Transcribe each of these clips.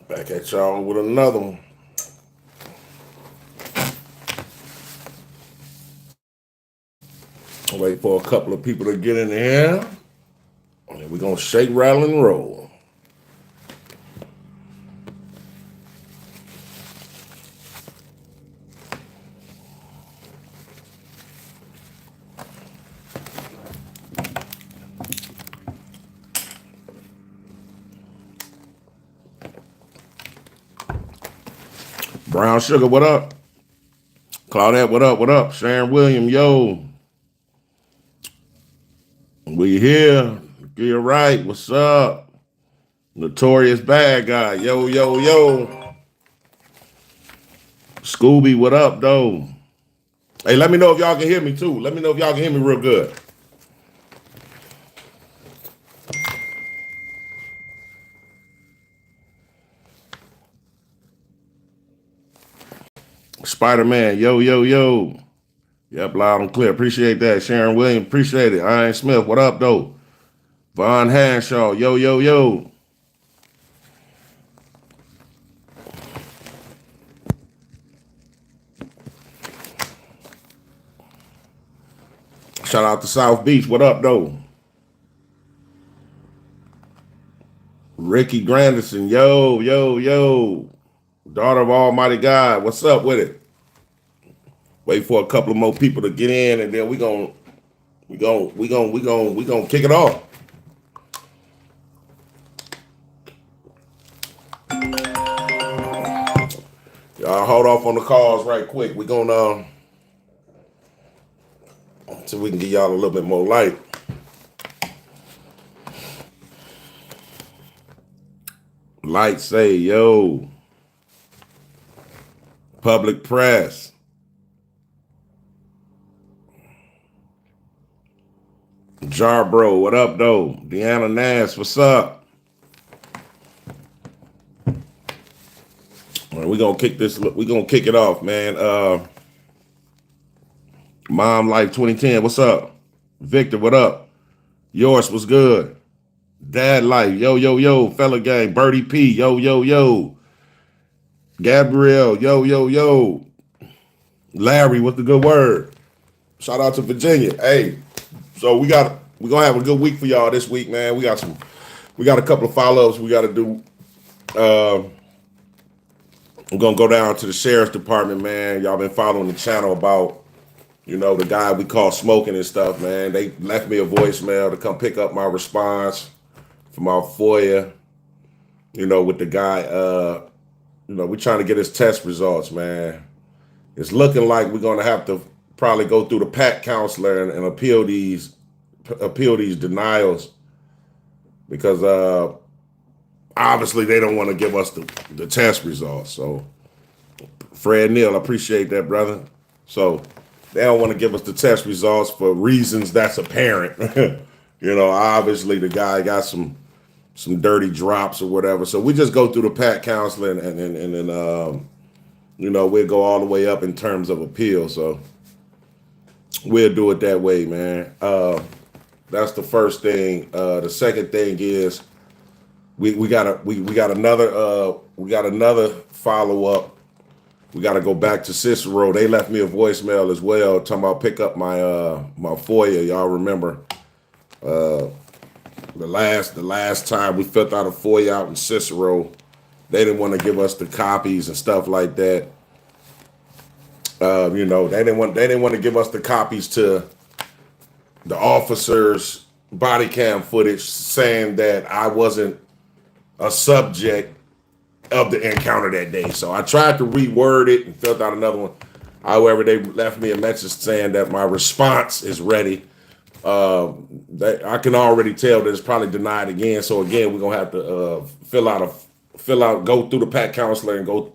Back at y'all with another one. Wait for a couple of people to get in here. And we're going to shake, rattle, and roll. Brown Sugar, what up? Claudette, what up? What up? Sharon William, yo. We here. Get right. What's up? Notorious Bad Guy. Yo, yo, yo. Scooby, what up, though? Hey, let me know if y'all can hear me, too. Let me know if y'all can hear me real good. Spider-Man, yo, yo, yo. Yep, loud and clear. Appreciate that. Sharon Williams, appreciate it. Iron Smith, what up, though? Von Hanshaw, yo, yo, yo. Shout out to South Beach, what up, though? Ricky Granderson, yo, yo, yo. Daughter of Almighty God, what's up with it? Wait for a couple of more people to get in, and then we gonna kick it off. Y'all hold off on the calls right quick. We're gonna so we can give y'all a little bit more light. Light say, yo. Public press. Jarbro, what up, though? Deanna Nash, what's up? All right, we're gonna kick it off, man. Mom Life 2010, what's up? Victor, what up? Yours was good. Dad Life, yo, yo, yo, fella gang, Birdie P, yo, yo, yo. Gabrielle, yo, yo, yo. Larry, what's the good word? Shout out to Virginia. Hey, so we're gonna have a good week for y'all this week, man. We got a couple of follow-ups we gotta do. I'm gonna go down to the sheriff's department, man. Y'all been following the channel about, the guy we call smoking and stuff, man. They left me a voicemail to come pick up my response from our FOIA, with the guy, we're trying to get his test results, man. It's looking like we're gonna have to probably go through the PAC counselor and appeal these denials because obviously they don't want to give us the test results. So Fred Neal, I appreciate that, brother. So they don't want to give us the test results for reasons that's apparent. Obviously the guy got some dirty drops or whatever. So we just go through the PAC counselor and then we'll go all the way up in terms of appeal. So we'll do it that way, man. That's the first thing. The second thing is we got another follow up. We got to go back to Cicero. They left me a voicemail as well talking about pick up my FOIA. Y'all remember the last time we filled out a FOIA out in Cicero, they didn't want to give us the copies and stuff like that. They didn't want to give us the copies to the officers' body cam footage saying that I wasn't a subject of the encounter that day. So I tried to reword it and filled out another one. However, they left me a message saying that my response is ready. I can already tell that it's probably denied again. So again, we're gonna have to go through the PAC counselor and go,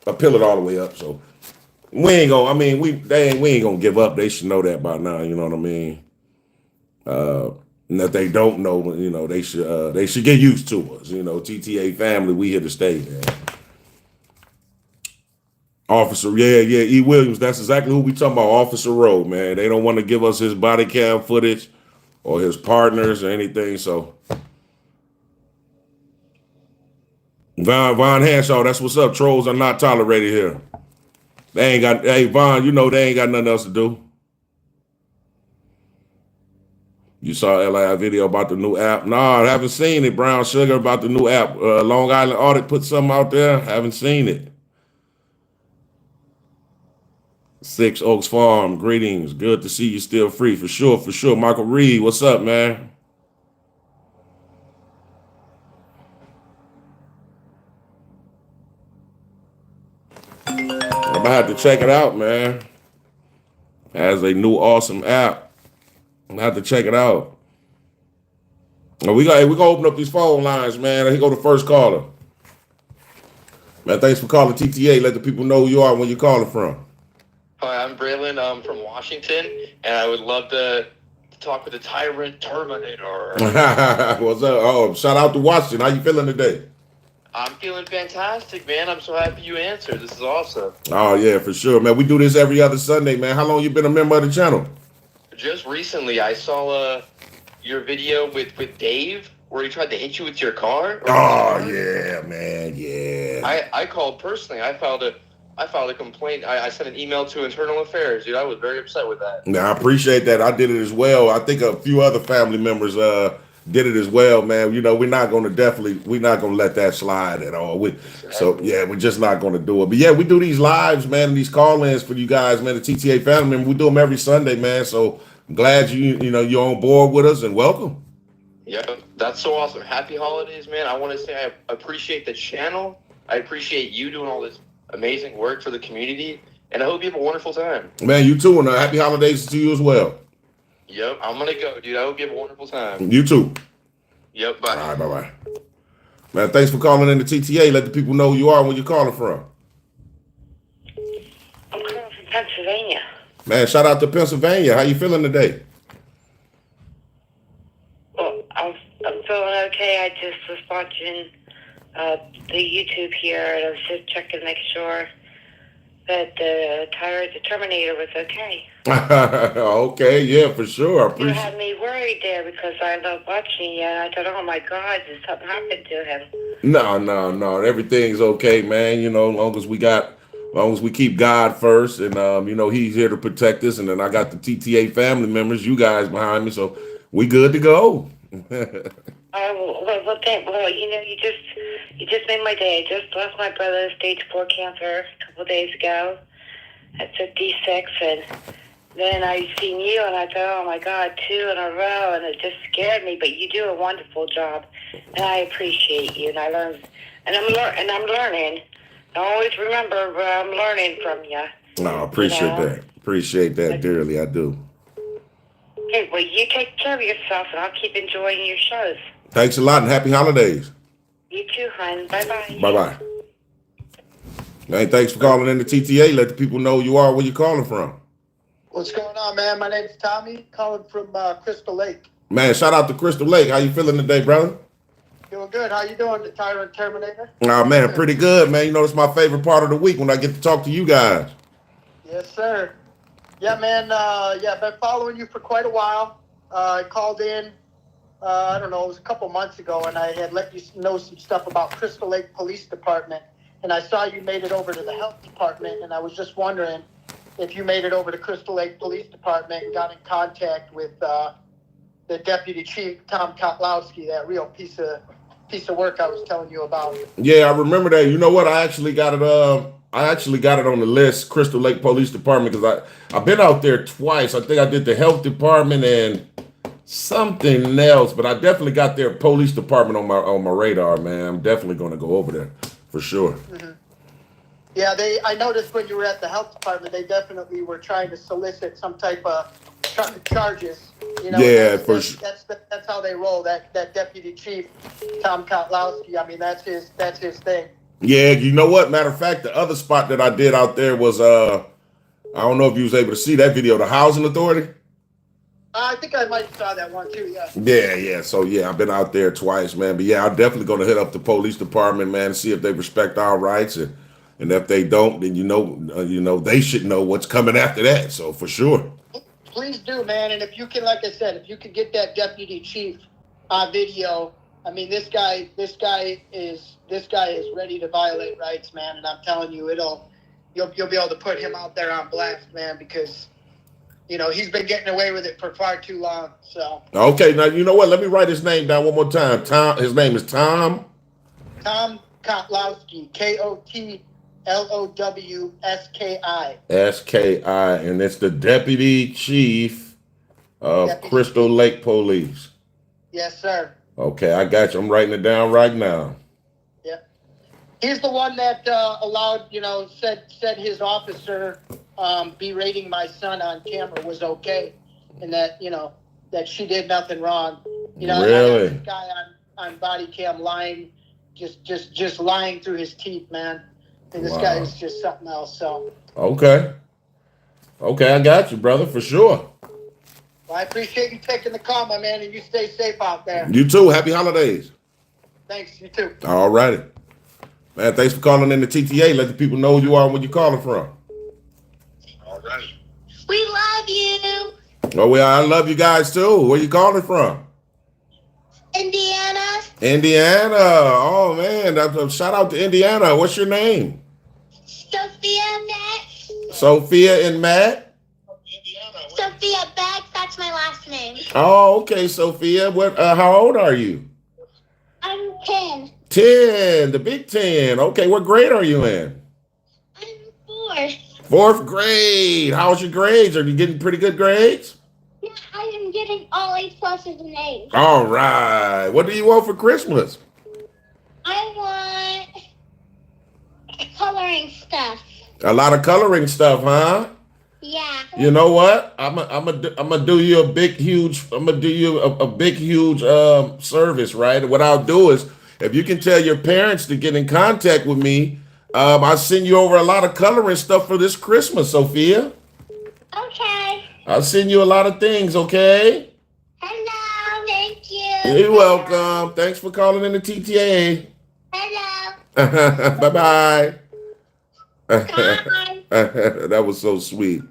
appeal it all the way up. So we ain't gonna give up. They should know that by now. You know what I mean? And if they don't know, they should get used to us. TTA family, we here to stay, man. Officer, yeah, E. Williams, that's exactly who we talking about, Officer Rowe, man. They don't want to give us his body cam footage or his partners or anything, so Von Hanshaw, that's what's up. Trolls are not tolerated here. They ain't got, hey, Von, you know they ain't got nothing else to do. You saw LI video about the new app? No, I haven't seen it, Brown Sugar, about the new app. Long Island Audit put something out there. Haven't seen it. Six Oaks Farm, greetings. Good to see you still free. For sure, for sure. Michael Reed, what's up, man? I'm gonna have to check it out, man. Has a new awesome app. I'm gonna have to check it out. We gonna open up these phone lines, man. Here go the first caller. Man, thanks for calling TTA. Let the people know who you are when you're calling from. Hi, I'm Braylon. I'm from Washington, and I would love to talk with the Tyrant Terminator. What's up? Oh, shout out to Washington. How you feeling today? I'm feeling fantastic, man. I'm so happy you answered. This is awesome. Oh, yeah, for sure, man. We do this every other Sunday, man. How long you been a member of the channel? Just recently, I saw your video with Dave where he tried to hit you with your car. Oh, yeah, man, yeah. I called personally. I filed a complaint. I sent an email to Internal Affairs, dude. I was very upset with that. Yeah, I appreciate that. I did it as well. I think a few other family members did it as well, man. You know, we're not gonna let that slide at all. So yeah, we're just not gonna do it. But yeah, we do these lives, man, these call-ins for you guys, man. The TTA family member, we do them every Sunday, man. So I'm glad you're on board with us and welcome. Yeah, that's so awesome. Happy holidays, man. I want to say I appreciate the channel. I appreciate you doing all this amazing work for the community, and I hope you have a wonderful time. Man, you too, and happy holidays to you as well. Yep, I'm gonna go, dude. I hope you have a wonderful time. You too. Yep, bye. All right, bye-bye. Man, thanks for calling in the TTA. Let the people know who you are and where you're calling from. I'm calling from Pennsylvania. Man, shout out to Pennsylvania. How you feeling today? Well, I'm feeling okay. I just was watching the YouTube here, and I was just checking to make sure that the Tyrant Terminator was okay. Okay, yeah, for sure. You had me worried there because I love watching you, and I thought, oh my God, did something happen to him? No. Everything's okay, man. You know, as long as we keep God first, and He's here to protect us, and then I got the TTA family members, you guys behind me, so we good to go. You just made my day. I just lost my brother to stage 4 cancer a couple of days ago at 56, and then I seen you, and I thought, oh my God, 2 in a row, and it just scared me. But you do a wonderful job, and I appreciate you. And I learned, and I'm learning. I always remember where I'm learning from you. No, appreciate that. Appreciate that dearly. I do. Okay, well, you take care of yourself, and I'll keep enjoying your shows. Thanks a lot, and happy holidays. You too, hon. Bye-bye. Bye-bye. Hey, thanks for calling in the TTA. Let the people know who you are, where you're calling from. What's going on, man? My name's Tommy, calling from Crystal Lake. Man, shout out to Crystal Lake. How you feeling today, brother? Doing good. How you doing, the Tyrant Terminator? Oh, man, pretty good, man. You know, it's my favorite part of the week when I get to talk to you guys. Yes, sir. Yeah, man. I've been following you for quite a while. I called in, I don't know, it was a couple months ago, and I had let you know some stuff about Crystal Lake Police Department, and I saw you made it over to the Health Department, and I was just wondering if you made it over to Crystal Lake Police Department and got in contact with the Deputy Chief, Tom Kotlowski, that real piece of work I was telling you about. Yeah, I remember that. You know what? I actually got it on the list, Crystal Lake Police Department, because I've been out there twice. I think I did the Health Department and something else, but I definitely got their police department on my radar, man. I'm definitely going to go over there for sure. Mm-hmm. Yeah, I noticed when you were at the Health Department, they definitely were trying to solicit some type of charges. You know, yeah, that's how they roll. That Deputy Chief Tom Kotlowski. I mean, that's his thing. Yeah, you know what? Matter of fact, the other spot that I did out there was I don't know if you was able to see that video, the Housing Authority. I think I might have saw that one too. Yeah. Yeah. So yeah, I've been out there twice, man. But yeah, I'm definitely gonna hit up the police department, man, and see if they respect our rights, and if they don't, then they should know what's coming after that. So for sure. Please do, man. And if you can, like I said, if you could get that deputy chief on video, I mean, this guy is this guy is ready to violate rights, man. And I'm telling you, you'll be able to put him out there on blast, man, because he's been getting away with it for far too long. So Okay, now you know what? Let me write his name down one more time. Tom. His name is Tom. Tom Kotlowski, Kotlowski. SKI, and it's the Deputy Chief of Crystal Lake Police. Yes, sir. Okay, I got you. I'm writing it down right now. Yeah. He's the one that allowed, said his officer berating my son on camera was okay, and that, that she did nothing wrong. Really? I got this guy on body cam lying, just lying through his teeth, man. And this guy is just something else. So. Okay, I got you, brother, for sure. Well, I appreciate you taking the call, my man, and you stay safe out there. You too. Happy holidays. Thanks. You too. All righty. Man, thanks for calling in the TTA. Let the people know who you are and where you're calling from. All right. We love you. Oh, well, I love you guys too. Where you calling from? Indiana. Indiana. Oh, man. Shout out to Indiana. What's your name? Sophia Matt. Sophia and Matt? Sophia Beck, that's my last name. Oh, okay, Sophia. What? How old are you? I'm 10. 10, the big 10. Okay, what grade are you in? I'm 4. Fourth grade. How's your grades? Are you getting pretty good grades? Yeah, I am getting all A pluses and A's. All right. What do you want for Christmas? I want coloring stuff. A lot of coloring stuff, huh? Yeah. You know what? I'm gonna do you a big huge service, right? What I'll do is, if you can tell your parents to get in contact with me, I'll send you over a lot of coloring stuff for this Christmas, Sophia. Okay. I'll send you a lot of things, okay? Hello, thank you. You're welcome. Thanks for calling in the TTA. Hello. Bye-bye. Bye. That was so sweet.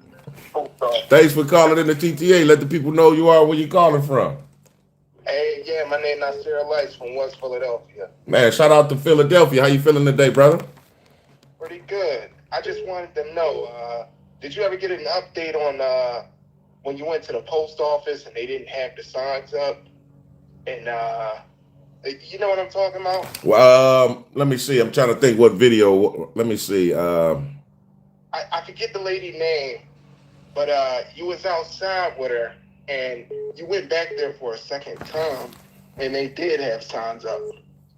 Thanks for calling in the TTA. Let the people know who you are, where you calling from. Hey, yeah, my name is Nasir Lights from West Philadelphia. Man, shout out to Philadelphia. How you feeling today, brother? Pretty good. I just wanted to know, did you ever get an update on when you went to the post office and they didn't have the signs up? And you know what I'm talking about? Well, let me see. I'm trying to think what video. Let me see. I forget the lady name, but you was outside with her, and you went back there for a second time, and they did have signs up,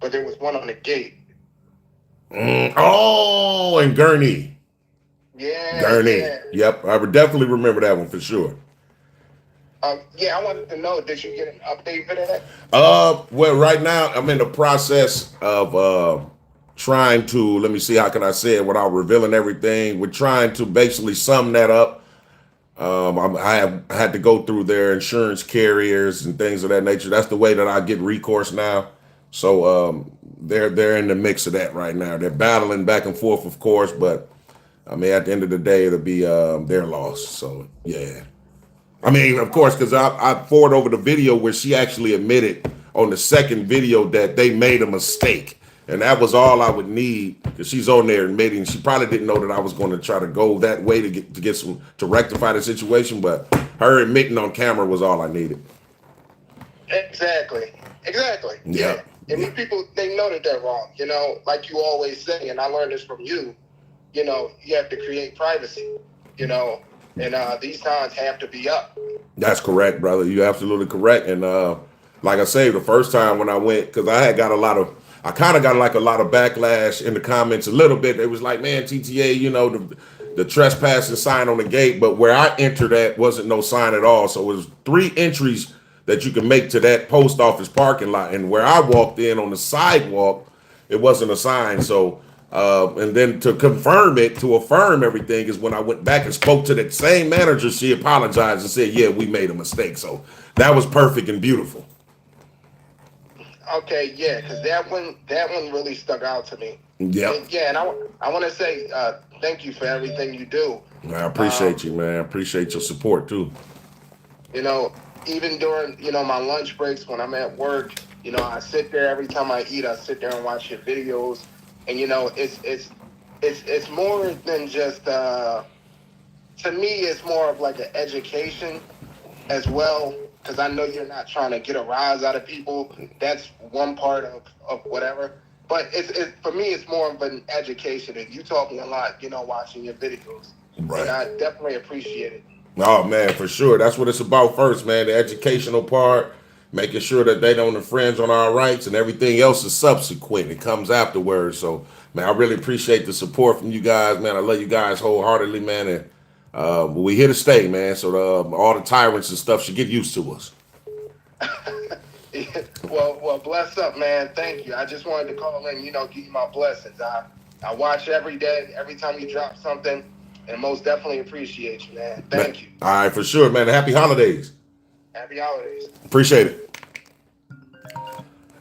but there was one on the gate. Oh, and Gurney. Yeah. Gurney. Yeah. Yep, I would definitely remember that one for sure. Yeah, I wanted to know, did you get an update for that? Well, right now I'm in the process of trying to, let me see, how can I say it without revealing everything? We're trying to basically sum that up. I have had to go through their insurance carriers and things of that nature. That's the way that I get recourse now. So they're in the mix of that right now. They're battling back and forth, of course, but I mean, at the end of the day, it'll be their loss. So yeah. I mean, of course, because I forwarded over the video where she actually admitted on the second video that they made a mistake. And that was all I would need, because she's on there admitting she probably didn't know that I was going to try to go that way to rectify the situation. But her admitting on camera was all I needed. Exactly. Yeah. And these people, they know that they're wrong, like you always say, and I learned this from you, you have to create privacy, and these signs have to be up. That's correct, brother. You're absolutely correct. And like I say, the first time when I went, because I kind of got like a lot of backlash in the comments a little bit. It was like, man, TTA, the trespassing sign on the gate. But where I entered at wasn't no sign at all. So it was 3 entries that you can make to that post office parking lot. And where I walked in on the sidewalk, it wasn't a sign. So, and then to affirm everything is when I went back and spoke to that same manager. She apologized and said, yeah, we made a mistake. So that was perfect and beautiful. Okay, yeah, because that one really stuck out to me. Yeah. Yeah, and I want to say thank you for everything you do. I appreciate you, man. I appreciate your support too. Even during my lunch breaks when I'm at work, You know, I sit there every time I eat. I sit there and watch your videos, and you know, it's more than just. To me, it's more of like an education as well, because I know you're not trying to get a rise out of people. That's one part of whatever. But it's for me, it's more of an education. And you taught me a lot, you know, watching your videos. Right. And I definitely appreciate it. Oh man, for sure. That's what it's about first, man. The educational part, making sure that they don't infringe on our rights, and everything else is subsequent. It comes afterwards. So, man, I really appreciate the support from you guys, man. I love you guys wholeheartedly, man. And we here to stay, man. So all the tyrants and stuff should get used to us. Well, bless up, man. Thank you. I just wanted to call in, you know, give you my blessings. I watch every day, every time you drop something, and most definitely appreciate you, man. Thank you. All right, for sure, man. Happy holidays. Happy holidays. Appreciate it.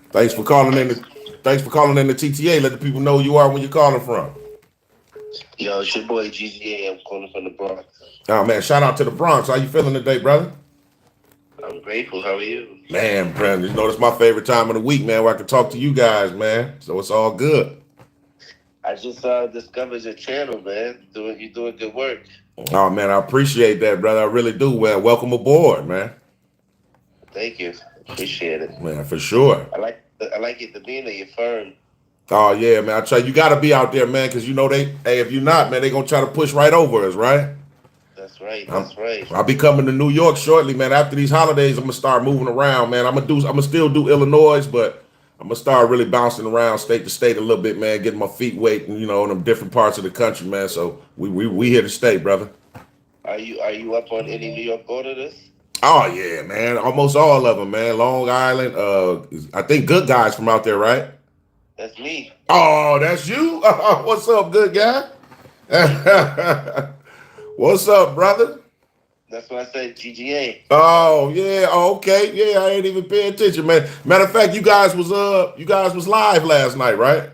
Thanks for calling in. Thanks for calling in the TTA. Let the people know who you are when you're calling from. Yo, it's your boy GGA. I'm calling from the Bronx. Oh man, shout out to the Bronx. How you feeling today, brother? I'm grateful. How are you? Man, Brandon, you know it's my favorite time of the week, man, where I can talk to you guys, man. So it's all good. I just discovered your channel, man. You're doing good work. Oh man, I appreciate that, brother. I really do. Well, welcome aboard, man. Thank you. Appreciate it. Man, for sure. I like it, the being that you're firm. Oh yeah, man. I try you gotta be out there, man, because you know if you're not, man, they gonna try to push right over us, right? That's right. That's right. I'll be coming to New York shortly, man. After these holidays, I'm gonna start moving around, man. I'm gonna still do Illinois, but I'm gonna start really bouncing around state to state a little bit, man, getting my feet wet, and you know, in them different parts of the country, man. So we here to stay, brother. Are you up on any New York auditors? Oh yeah, man. Almost all of them, man. Long Island. I think Good Guys from out there, right? That's me. Oh, that's you? What's up, good guy? What's up, brother? That's why I said GGA. Oh, yeah. Oh, okay. Yeah, I ain't even paying attention, man. Matter of fact, you guys was live last night, right?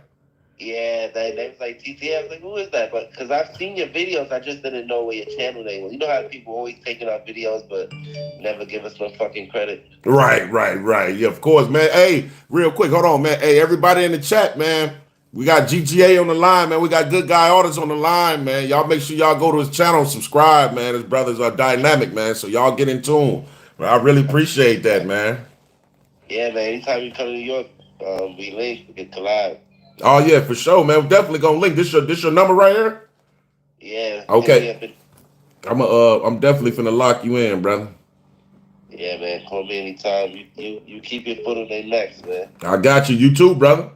Yeah, they was like TTA. I was like, who is that? But because I've seen your videos, I just didn't know what your channel name was. You know how people always taking our videos, but never give us no fucking credit. Right. Yeah, of course, man. Hey, real quick, hold on, man. Hey, everybody in the chat, man. We got GGA on the line, man. We got Good Guy Audits on the line, man. Y'all make sure y'all go to his channel and subscribe, man. His brothers are dynamic, man. So y'all get in tune. I really appreciate that, man. Yeah, man. Anytime you come to New York, we link, we can collab. Oh yeah, for sure, man. We're definitely gonna link. This your number right here? Yeah. Okay. I'm definitely finna lock you in, brother. Yeah, man. Call me anytime. You keep your foot on their necks, man. I got you. You too, brother.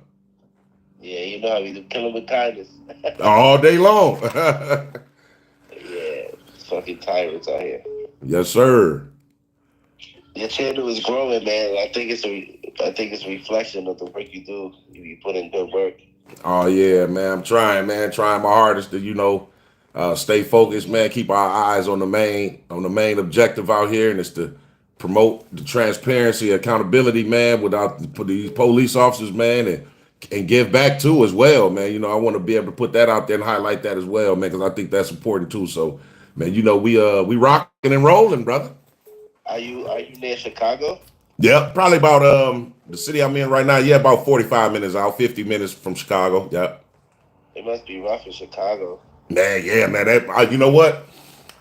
Yeah, you know how we do. Kill them with kindness. All day long. Yeah, fucking tyrants out here. Yes, sir. Your channel is growing, man. I think it's a reflection of the work you do. You put in good work. Oh yeah, man. I'm trying, man. Trying my hardest to, stay focused, man. Keep our eyes on the main objective out here, and it's to promote the transparency, accountability, man, without these police officers, man, and give back too as well, man. I want to be able to put that out there and highlight that as well, man, because I think that's important too. So, man, we rocking and rolling, brother. Are you near Chicago? Yeah, probably about the city I'm in right now. Yeah, about 45 minutes out, 50 minutes from Chicago. Yeah. It must be rough in Chicago. Man, yeah, man. You know what?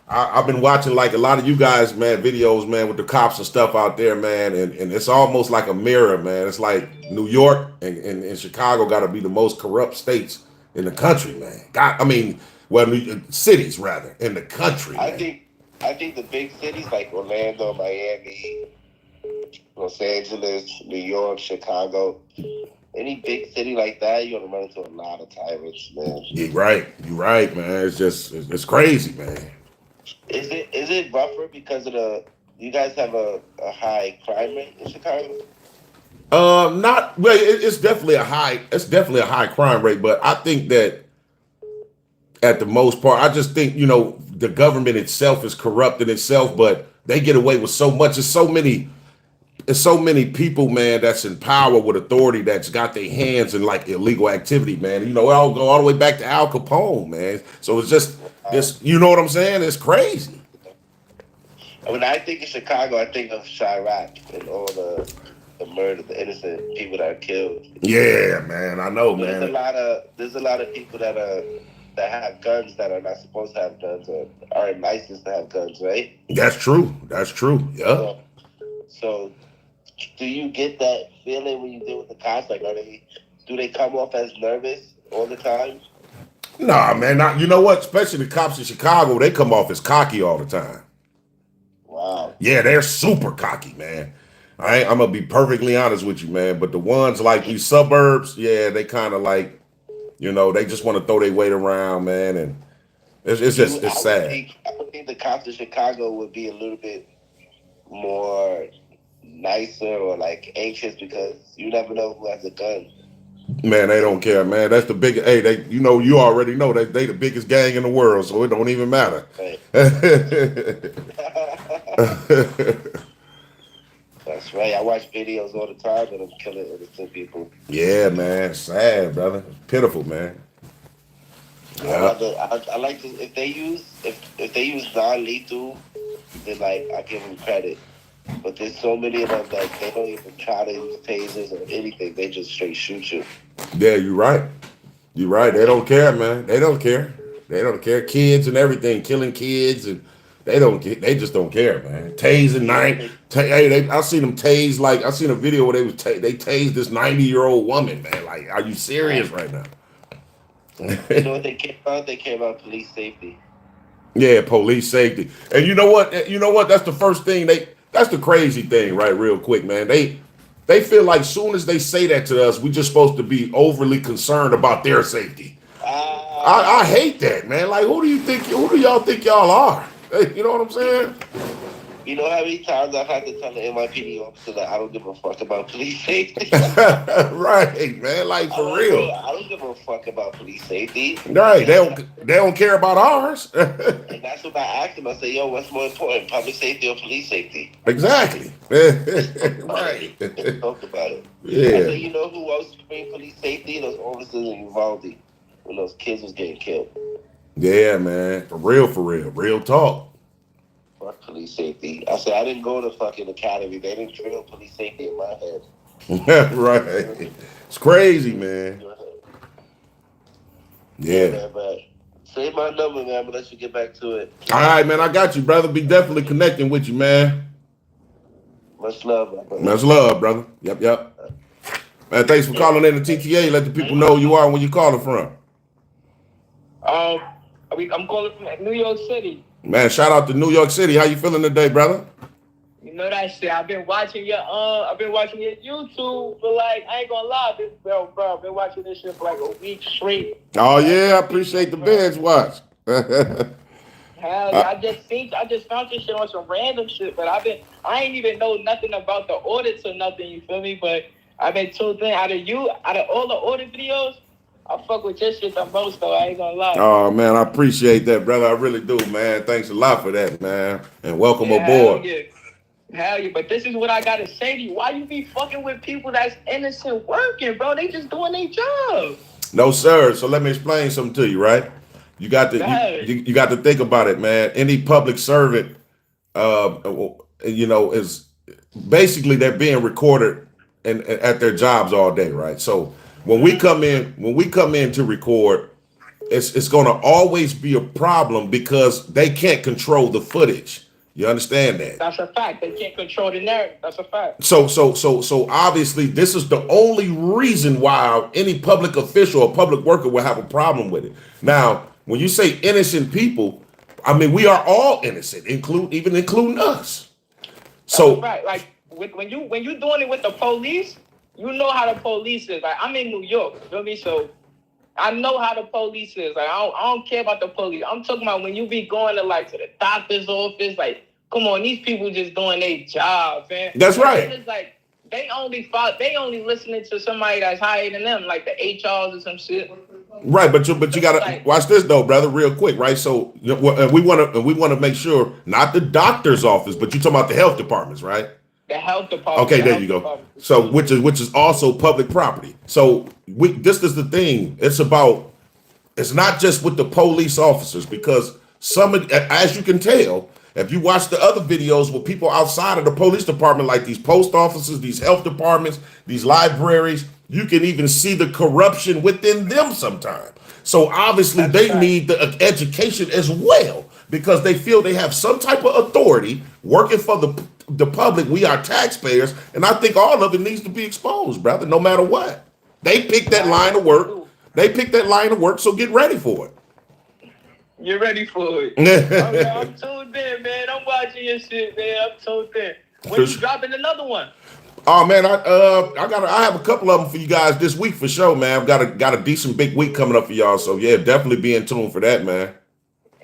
I've been watching like a lot of you guys, man, videos, man, with the cops and stuff out there, man, and it's almost like a mirror, man. It's like New York and Chicago got to be the most corrupt states in the country, man. Cities rather in the country. Man. I think the big cities like Orlando, Miami, Los Angeles, New York, Chicago, any big city like that, you're gonna run into a lot of tyrants, man. You're right, man. It's crazy, man. Is it rougher because of you guys have a high crime rate in Chicago? Not well. It's definitely a high crime rate, but I think that at the most part, I just think the government itself is corrupt in itself, but they get away with so much. It's so many people, man, that's in power with authority that's got their hands in like illegal activity, man. I'll go all the way back to Al Capone, man. So it's just this, you know what I'm saying? It's crazy. When I think of Chicago, I think of Chirac and all the the murder, the innocent people that are killed. Yeah, man, I know, There's man. a lot of people that have guns that are not supposed to have guns or aren't licensed to have guns, right? That's true. That's true. Yeah. So do you get that feeling when you deal with the cops? Like, do they come off as nervous all the time? Nah, man. Not, you know what? Especially the cops in Chicago, they come off as cocky all the time. Wow. Yeah, they're super cocky, man. I'm gonna be perfectly honest with you, man. But the ones like these suburbs, yeah, they kind of like, they just want to throw their weight around, man, and it's sad. I would think the cops in Chicago would be a little bit more nicer or like anxious because you never know who has a gun. Man, they don't care, man. That's the big. Hey, you already know that they the biggest gang in the world, so it don't even matter. Right. That's right. I watch videos all the time of them killing innocent people. Yeah, man. Sad, brother. Pitiful, man. Yeah. I like to, if they use non-lethal, then like I give them credit. But there's so many of them that they don't even try to use tasers or anything. They just straight shoot you. Yeah, you're right. You're right. They don't care, man. They don't care. They don't care. Kids and everything, killing kids, and they just don't care, man. Tasing I seen them tase, like I seen a video where they tased this 90-year-old woman, man. Like, are you serious right now? You know what they care about? They care about police safety. Yeah, police safety. And you know what? You know what? That's the first thing that's the crazy thing, right? Real quick, man. They feel like soon as they say that to us, we're just supposed to be overly concerned about their safety. I hate that, man. Like, who do y'all think y'all are? You know what I'm saying? You know how many times I've had to tell the NYPD officer that I don't give a fuck about police safety? Right, man. Like, for real. I don't give a fuck about police safety. Right. They don't care about ours. And that's what I asked them. I said, yo, what's more important, public safety or police safety? Exactly. Right. Let's talk about it. Yeah. I said, you know who else screamed police safety? Those officers in Uvalde when those kids was getting killed. Yeah, man. For real. Real talk. Fuck police safety. I said, I didn't go to fucking academy. They didn't drill police safety in my head. Right. It's crazy, man. Yeah. Man, but save my number, man. But let you get back to it. All right, man. I got you, brother. Be definitely connecting with you, man. Much love, my brother. Much love, brother. Yep. Man, thanks for calling in the TTA. Let the people know who you are and where you calling from. I'm calling from New York City. Man, shout out to New York City. How you feeling today, brother? You know that shit. I've been watching your YouTube for like, I ain't gonna lie, bro. I've been watching this shit for like a week straight. Oh yeah, I appreciate the binge watch. Hell yeah, I just found this shit on some random shit, but I ain't even know nothing about the audits or nothing, you feel me? But I've been tuned in. Out of all the audit videos, I fuck with your shit the most, though. I ain't gonna lie. Oh man, I appreciate that, brother. I really do, man. Thanks a lot for that, man. And welcome aboard. Hell yeah. But this is what I gotta say to you. Why you be fucking with people that's innocent working, bro? They just doing their job. No, sir. So let me explain something to you, right? You got to you got to think about it, man. Any public servant, is basically they're being recorded and at their jobs all day, right? So when we come in to record, it's going to always be a problem because they can't control the footage. You understand that? That's a fact. They can't control the narrative. That's a fact. So obviously this is the only reason why any public official or public worker will have a problem with it. Now, when you say innocent people, I mean we are all innocent, including us. So right, like when you doing it with the police, you know how the police is. Like I'm in New York, you feel me? So I know how the police is. Like I don't care about the police. I'm talking about when you be going to the doctor's office. Like, come on, these people just doing their job, man. That's right. It's like they only listening to somebody that's higher than them, like the HRs or some shit. Right, but you gotta watch this though, brother, real quick, right? So we want to make sure not the doctor's office, but you talking about the health departments, right? The health department. Okay, there you go. So which is also public property. So this is the thing. It's not just with the police officers because as you can tell, If you watch the other videos with people outside of the police department, like these post offices, these health departments, these libraries, you can even see the corruption within them sometimes. So obviously That's they right. need the education as well because they feel they have some type of authority working for the public. We are taxpayers, and I think all of it needs to be exposed, brother, no matter what. They pick that line of work. They pick that line of work, so get ready for it. You're ready for it. I'm tuned in, man. I'm watching your shit, man. I'm tuned in. When you dropping another one? Oh man, I have a couple of them for you guys this week for sure, man. I've got a decent big week coming up for y'all, so yeah, definitely be in tune for that, man.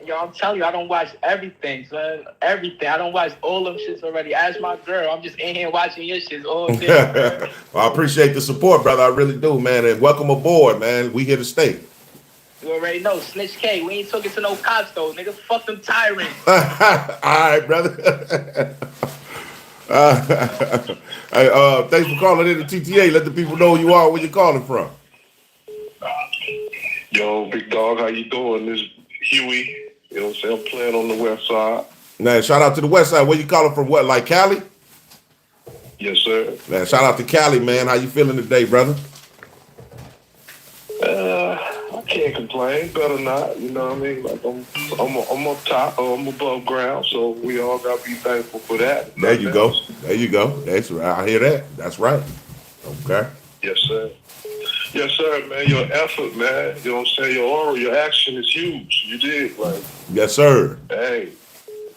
Yo, I'm telling you, I don't watch everything, son. Everything. I don't watch all them shits already. Ask my girl. I'm just in here watching your shits all day. Well, I appreciate the support, brother. I really do, man. And welcome aboard, man. We here to stay. You already know, Snitch K. We ain't talking to no cops though, nigga. Fuck them tyrants. All right, brother. Hey, thanks for calling in the TTA. Let the people know who you are, where you're calling from. Yo, big dog, how you doing? This is Huey. You know what I'm saying? I'm playing on the west side. Man, shout out to the west side. Where you calling from? What, like Cali? Yes, sir. Man, shout out to Cali, man. How you feeling today, brother? I can't complain. Better not. You know what I mean? Like I'm up top or I'm above ground, so we all gotta be thankful for that. There you go. There you go. That's right. I hear that. That's right. Okay. Yes, sir. Yes, sir, man. Your effort, man. You know what I'm saying? Your aura, your action is huge. You did, like. Yes, sir. Hey,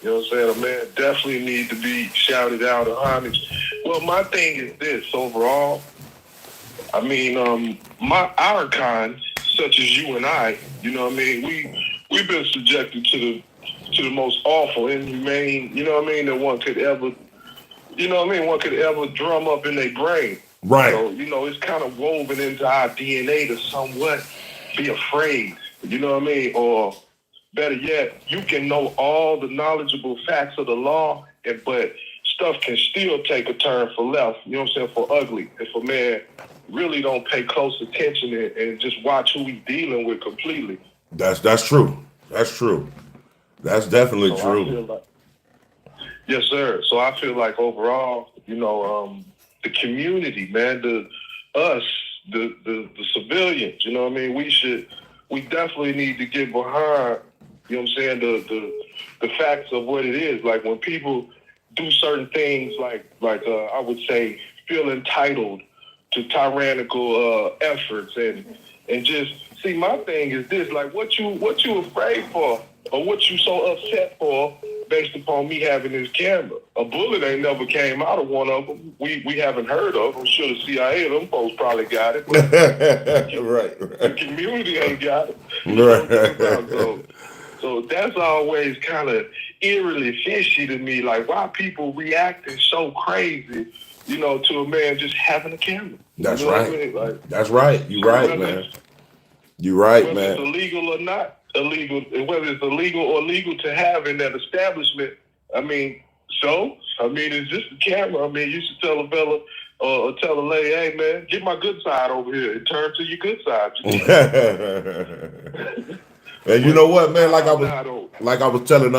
you know what I'm saying? A man definitely need to be shouted out and honored. Well, my thing is this overall. I mean, our kind, such as you and I, you know what I mean? We've been subjected to the most awful, inhumane, you know what I mean, that one could ever, you know what I mean, one could ever drum up in their brain. Right. So, you know, it's kind of woven into our DNA to somewhat be afraid, you know what I mean? Or better yet, you can know all the knowledgeable facts of the law, but stuff can still take a turn for left, you know what I'm saying, for ugly. If a man really don't pay close attention and just watch who he's dealing with completely. That's true. That's true. That's definitely true. Yes, sir. So I feel like overall, you know, the community, man, the civilians, you know what I mean? We definitely need to get behind, you know what I'm saying, the facts of what it is. Like when people do certain things like I would say feel entitled to tyrannical efforts and just see, my thing is this, like what you afraid for or what you so upset for based upon me having this camera. A bullet ain't never came out of one of them. We haven't heard of them. Sure, the CIA, them folks probably got it. But right. The community ain't got it. Right. So that's always kind of eerily fishy to me. Like, why people reacting so crazy, you know, to a man just having a camera. That's you know right. What I mean? Like, that's right. You're right, man. You're right, whether man. It's illegal or not illegal, whether it's illegal or legal to have in that establishment. I mean, it's just a camera. I mean, you should tell a fella or tell a lady, hey man, get my good side over here and turn to your good side. And you know what, man? Like I was telling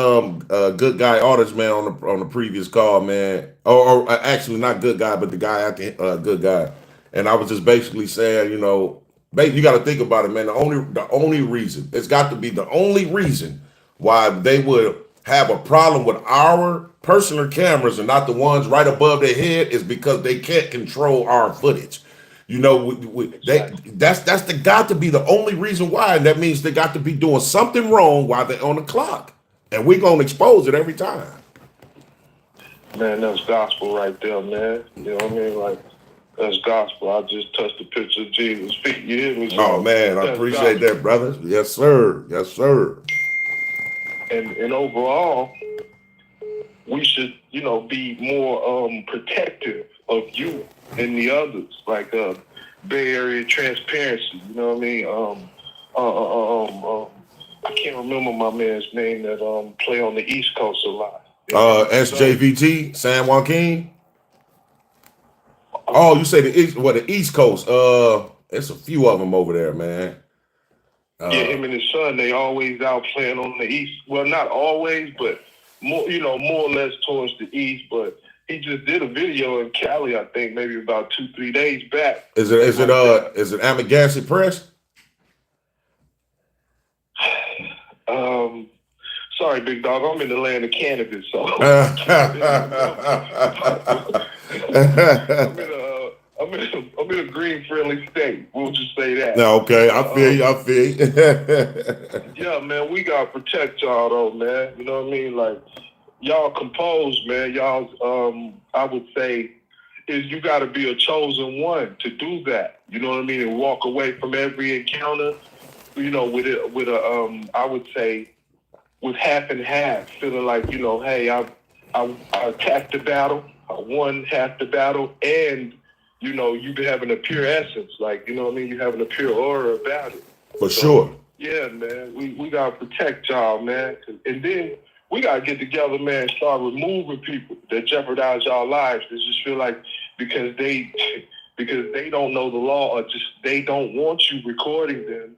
Good Guy Audits, man, on the previous call, man. Or actually not Good Guy, but the guy at the Good Guy. And I was just basically saying, you know, you got to think about it, man. The only reason, it's got to be the only reason why they would have a problem with our personal cameras and not the ones right above their head is because they can't control our footage. You know, that's got to be the only reason why. And that means they got to be doing something wrong while they're on the clock. And we're going to expose it every time. Man, that's gospel right there, man. You know what I mean? Like, that's gospel. I just touched the picture of Jesus' feet. You hear me? Oh, man, I appreciate that, brother. Yes, sir. Yes, sir. And overall, we should, you know, be more protective of you and the others, like Bay Area transparency. You know what I mean? I can't remember my man's name that play on the East Coast a lot. SJVT, San Joaquin. Oh, you say the East Coast? There's a few of them over there, man. Yeah, him and his son, they always out playing on the East. Well, not always, but more or less towards the east, but he just did a video in Cali, I think maybe about 2-3 days back. Is it Amagansett Press? Sorry, big dog. I'm in the land of cannabis, so I'm in a green friendly state. We'll just say that. No, okay, I feel you. I feel you. Yeah, man, we gotta protect y'all though, man. You know what I mean? Like y'all composed, man. Y'all, I would say, is you got to be a chosen one to do that. You know what I mean? And walk away from every encounter. You know, with I would say, with half and half, feeling like, you know, hey, I attacked the battle, I won half the battle, and you know, you be having a pure essence, like, you know what I mean? You having a pure aura about it. For sure. Yeah, man, we gotta protect y'all, man, and then we gotta get together, man, and start removing people that jeopardize y'all lives. They just feel like because they don't know the law, or just they don't want you recording them.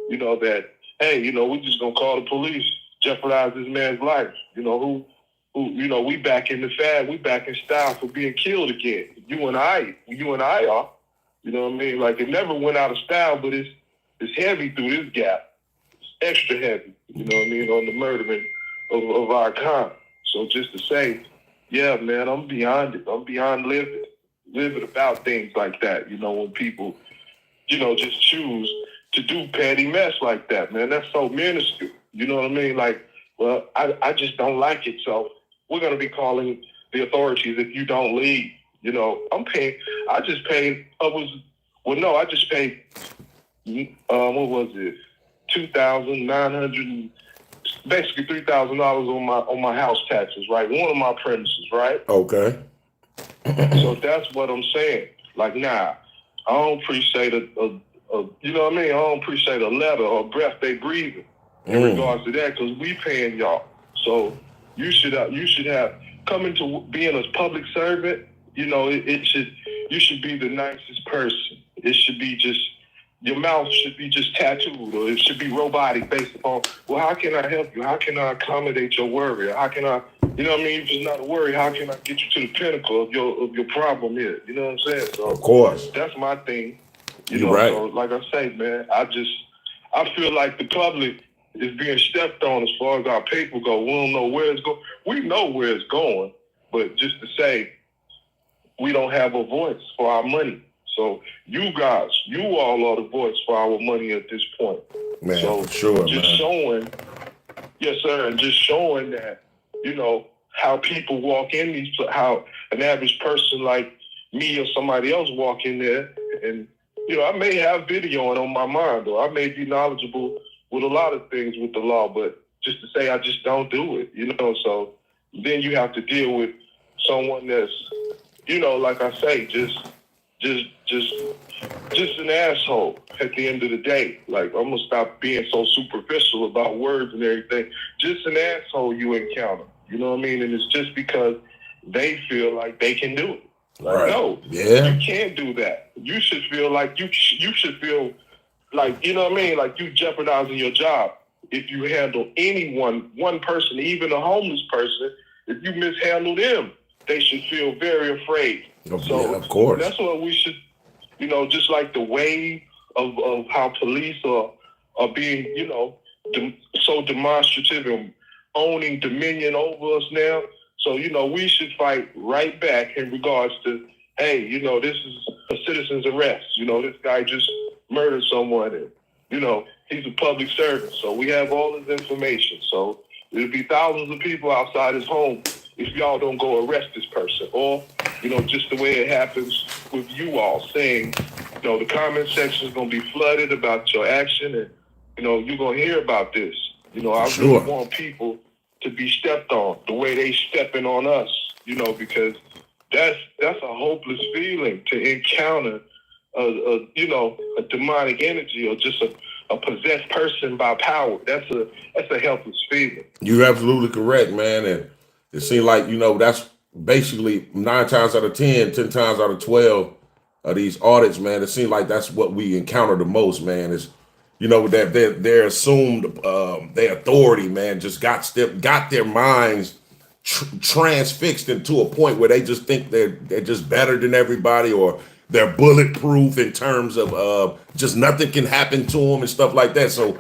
You know that, hey, you know, we just gonna call the police, jeopardize this man's life. You know who, you know, we back in the fad, we back in style for being killed again. You and I are. You know what I mean? Like it never went out of style, but it's heavy through this gap. It's extra heavy. You know what I mean? On the murdering of our kind. So just to say, yeah, man, I'm beyond it. I'm beyond living about things like that. You know, when people, you know, just choose to do petty mess like that, man. That's so minuscule. You know what I mean? Like, well, I just don't like it. So we're going to be calling the authorities if you don't leave. You know, I just paid, what was it? $2,900, basically $3,000 on my house taxes, right? One of my premises, right? Okay. So that's what I'm saying. Like, nah, I don't appreciate you know what I mean? I don't appreciate a letter or breath they breathing in regards to that, because we paying y'all. So you should have coming to being a public servant. You know, you should be the nicest person. It should be just, your mouth should be just tattooed, or it should be robotic based upon, well, how can I help you? How can I accommodate your worry? How can I, you know what I mean? If it's not a worry, how can I get you to the pinnacle of your problem here? You know what I'm saying? So of course. That's my thing. You're right. So like I say, man, I feel like the public is being stepped on as far as our paper go. We don't know where it's going. We know where it's going, but just to say, we don't have a voice for our money. So you all are the voice for our money at this point. Man, so for sure, just man. showing, yes, sir, and just showing that, you know, how people walk in these, how an average person like me or somebody else walk in there, and you know, I may have videoing on my mind, or I may be knowledgeable with a lot of things with the law, but just to say I just don't do it, you know. So then you have to deal with someone that's, you know, like I say, just an asshole at the end of the day. Like, I'm gonna stop being so superficial about words and everything. Just an asshole you encounter, you know what I mean? And it's just because they feel like they can do it. Like, right. No, yeah, you can't do that. You should feel like you should feel like, you know what I mean? Like you jeopardizing your job if you handle one person, even a homeless person. If you mishandle them, they should feel very afraid. So yeah, of course, that's what we should, you know, just like the way of how police are being, you know, so demonstrative and owning dominion over us now. So, you know, we should fight right back in regards to, hey, you know, this is a citizen's arrest. You know, this guy just murdered someone, and, you know, he's a public servant. So we have all his information. So there'll be thousands of people outside his home if y'all don't go arrest this person. Or, you know, just the way it happens with you all saying, you know, the comment section is going to be flooded about your action, and, you know, you're going to hear about this. You know, I really want people to be stepped on the way they stepping on us, you know, because that's a hopeless feeling to encounter a demonic energy, or just a possessed person by power. That's a helpless feeling. You're absolutely correct, man. And it seems like, you know, that's basically 9 times out of 10 times out of 12 of these audits, man. It seems like that's what we encounter the most, man, is, you know, that their assumed their authority, man, just got their minds transfixed into a point where they just think they're just better than everybody, or they're bulletproof in terms of just nothing can happen to them and stuff like that. So,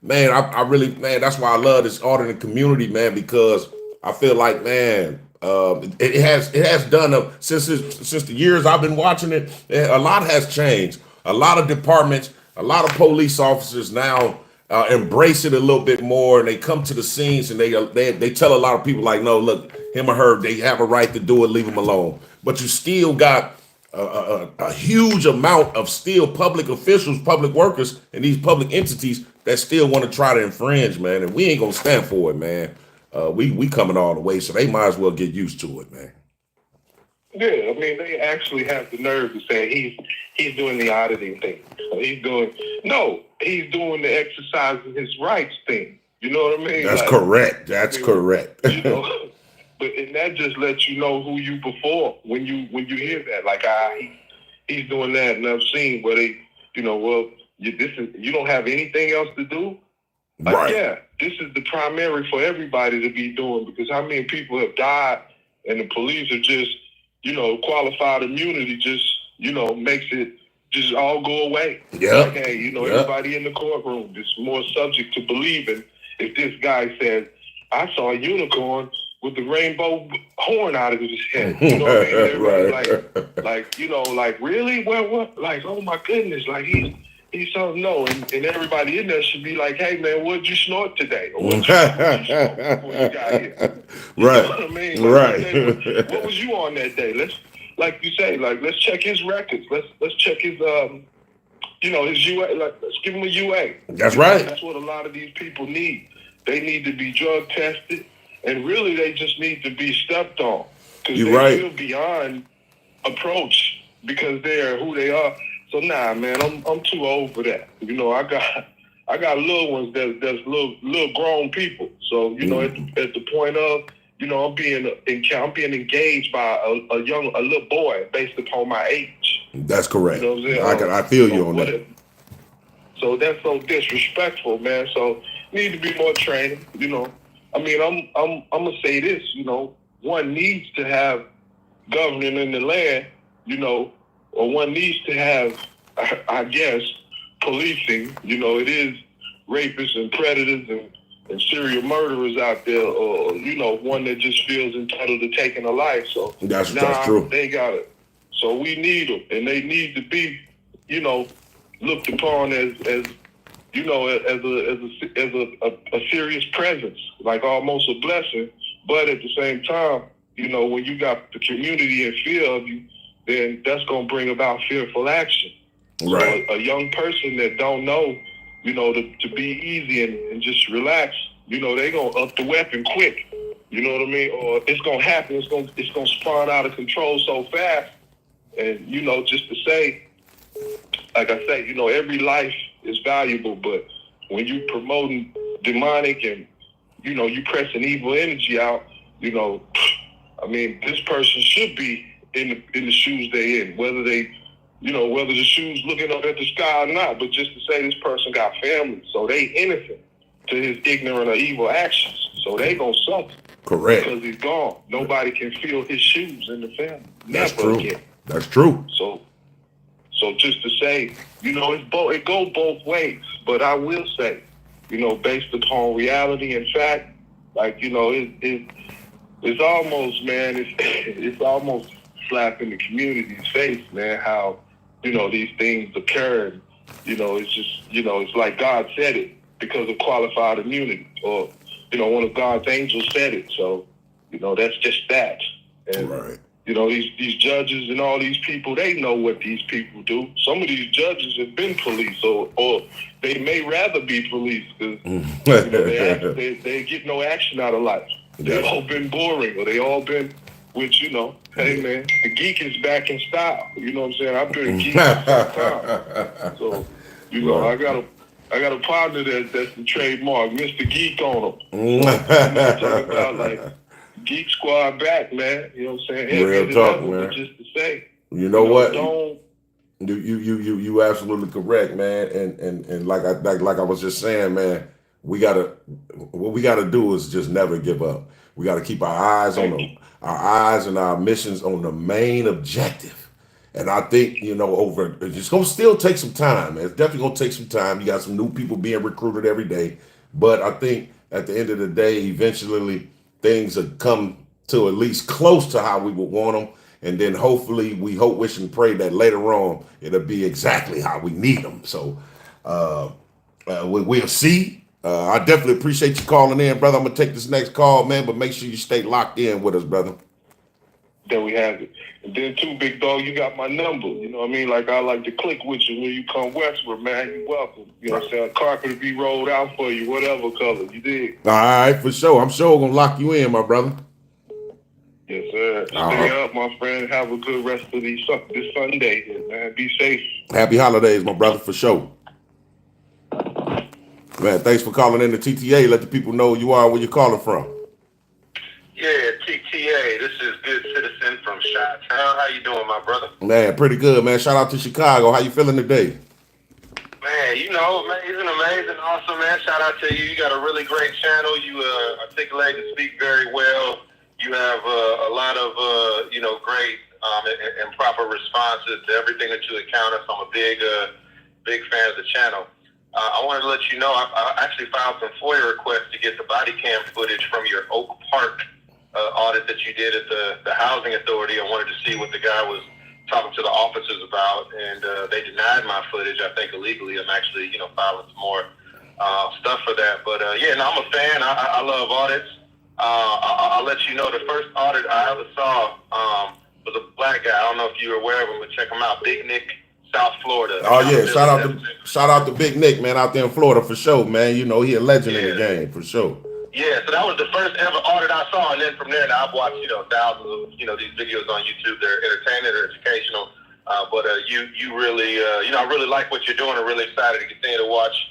man, I really, man, that's why I love this art in the community, man, because I feel like, man, it has done since the years I've been watching it. A lot has changed. A lot of departments, a lot of police officers now embrace it a little bit more, and they come to the scenes and they tell a lot of people like, no, look, him or her, they have a right to do it. Leave them alone. But you still got a huge amount of still public officials, public workers, and these public entities that still want to try to infringe, man. And we ain't gonna stand for it, man. We coming all the way, so they might as well get used to it, man. Yeah, I mean, they actually have the nerve to say he's doing the auditing thing. So he's doing the exercising his rights thing. You know what I mean? That's correct. That's correct. You know, and that just lets you know who you before when you hear that. Like, he's doing that, and I've seen where they, you don't have anything else to do. Like, right. Yeah, this is the primary for everybody to be doing, because how many people have died, and the police are just, qualified immunity just, makes it just all go away. Yeah. Like, hey, everybody in the courtroom is more subject to believing if this guy says, I saw a unicorn with the rainbow horn out of his head. You know what I mean? Right. like, really? Well, what? Like, oh my goodness, like he's so no, and everybody in there should be like, hey man, what'd you snort today? Or what'd you snort before you got here? You know what I mean? Like, Right. what was you on that day? Let's, like you say, like, let's check his records. Let's check his his UA. Like, let's give him a UA. That's right. That's what a lot of these people need. They need to be drug tested, and really they just need to be stepped on, because they feel beyond approach because they're who they are. So nah, man, I'm too old for that. I got little ones that's little grown people. So at the point of I'm being engaged by a little boy based upon my age. That's correct. You know what I'm saying? I feel you on that. So that's so disrespectful, man. So need to be more training. I mean, I'm gonna say this. One needs to have governing in the land. Or one needs to have, I guess, policing. It is rapists and predators and serial murderers out there, or one that just feels entitled to taking a life. So that's true. They got it. So we need them, and they need to be, looked upon as a serious presence, like almost a blessing. But at the same time, when you got the community in fear of you, then that's going to bring about fearful action. Right. So a young person that don't know, to be easy and just relax, they going to up the weapon quick. You know what I mean? Or it's going to happen. It's going to spawn out of control so fast. And, just to say, like I say, every life is valuable, but when you promoting demonic and, you pressing evil energy out, I mean, this person should be in the shoes they in, whether they, whether the shoes looking up at the sky or not, but just to say this person got family, so they innocent to his ignorant or evil actions, so they gonna suffer. Correct. Because he's gone. Nobody can feel his shoes in the family. That's Never true. again. That's true. So just to say, it go both ways, but I will say, based upon reality and fact, like, it's almost, man, it's almost slapping the community's face, man, how, these things occur. It's just, it's like God said it because of qualified immunity, or, one of God's angels said it. So, that's just that. And, right. These judges and all these people, they know what these people do. Some of these judges have been police, or they may rather be police, because they get no action out of life. They've all been boring, or they all been with, hey man, the geek is back in style. You know what I'm saying? I've been a geek for some time. So, right. I got a partner that's the trademark, Mr. Geek on him. Talking about like Geek Squad back, man. You know what I'm saying? Real talk, man. Just to say, you know what? Don't. You absolutely correct, man. And like I was just saying, man, what we gotta do is just never give up. We got to keep our eyes and our missions on the main objective. And I think, it's going to still take some time. It's definitely going to take some time. You got some new people being recruited every day. But I think at the end of the day, eventually things will come to at least close to how we would want them. And then hopefully we hope, wish, and pray that later on it'll be exactly how we need them. So we'll see. I definitely appreciate you calling in, brother. I'm going to take this next call, man, but make sure you stay locked in with us, brother. There we have it. And then too, big dog, you got my number. You know what I mean? Like, I like to click with you when you come westward, man. You're welcome. You know what I'm saying? Carpet will be rolled out for you, whatever color. You dig? All right, for sure. I'm sure going to lock you in, my brother. Yes, sir. Stay up, my friend. Have a good rest of this Sunday, here, man. Be safe. Happy holidays, my brother, for sure. Man, thanks for calling in the TTA. Let the people know who you are, where you're calling from. Yeah, TTA. This is Good Citizen from Chi-Town. How you doing, my brother? Man, pretty good, man. Shout out to Chicago. How you feeling today? Man, amazing, awesome, man. Shout out to you. You got a really great channel. You articulate and speak very well. You have a lot of, great and proper responses to everything that you encounter. So I'm a big fan of the channel. I wanted to let you know I actually filed some FOIA requests to get the body cam footage from your Oak Park audit that you did at the housing authority. I wanted to see what the guy was talking to the officers about, and they denied my footage, I think illegally. I'm actually, filing some more stuff for that. But I'm a fan. I love audits. I'll let you know the first audit I ever saw was a black guy. I don't know if you're aware of him, but check him out. Big Nick, South Florida. Oh yeah, shout out to Big Nick, man, out there in Florida for sure, man. He a legend in the game for sure. Yeah, so that was the first ever audit I saw, and then from there, I've watched thousands of these videos on YouTube. They're entertaining, they're educational, but you really I really like what you're doing. I'm really excited to continue to watch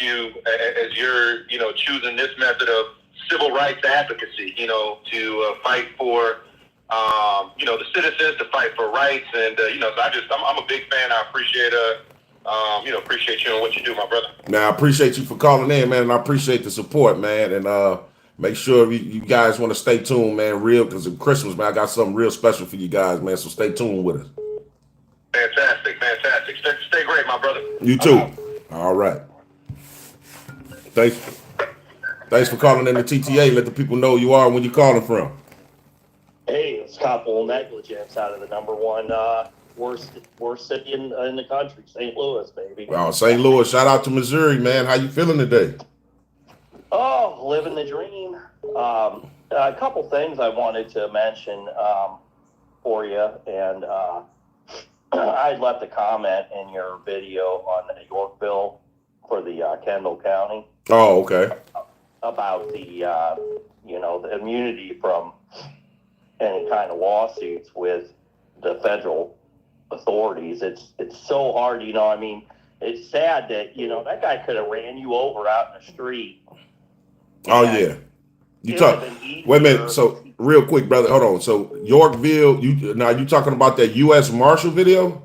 you as you're choosing this method of civil rights advocacy. To fight for the citizens, to fight for rights, and so I'm a big fan. I appreciate appreciate you and what you do, my brother. Now, I appreciate you for calling in, man, and I appreciate the support, man. And make sure you guys want to stay tuned, man, because of Christmas, man, I got something real special for you guys, man, so stay tuned with us. Fantastic. Stay great, my brother. You too. All right. Thanks for calling in the TTA. Let the people know who you are and where you're calling from. Hey, it's couple negligence out of the number one worst city in the country, St. Louis, baby. Oh, St. Louis. Shout out to Missouri, man. How you feeling today? Oh, living the dream. A couple things I wanted to mention for you, and I left a comment in your video on the Yorkville for the Kendall County. Oh, okay. About the the immunity from any kind of lawsuits with the federal authorities. It's so hard, it's sad that, that guy could have ran you over out in the street. Oh yeah. Wait a minute. So real quick, brother, hold on. So Yorkville, you talking about that U.S. Marshal video?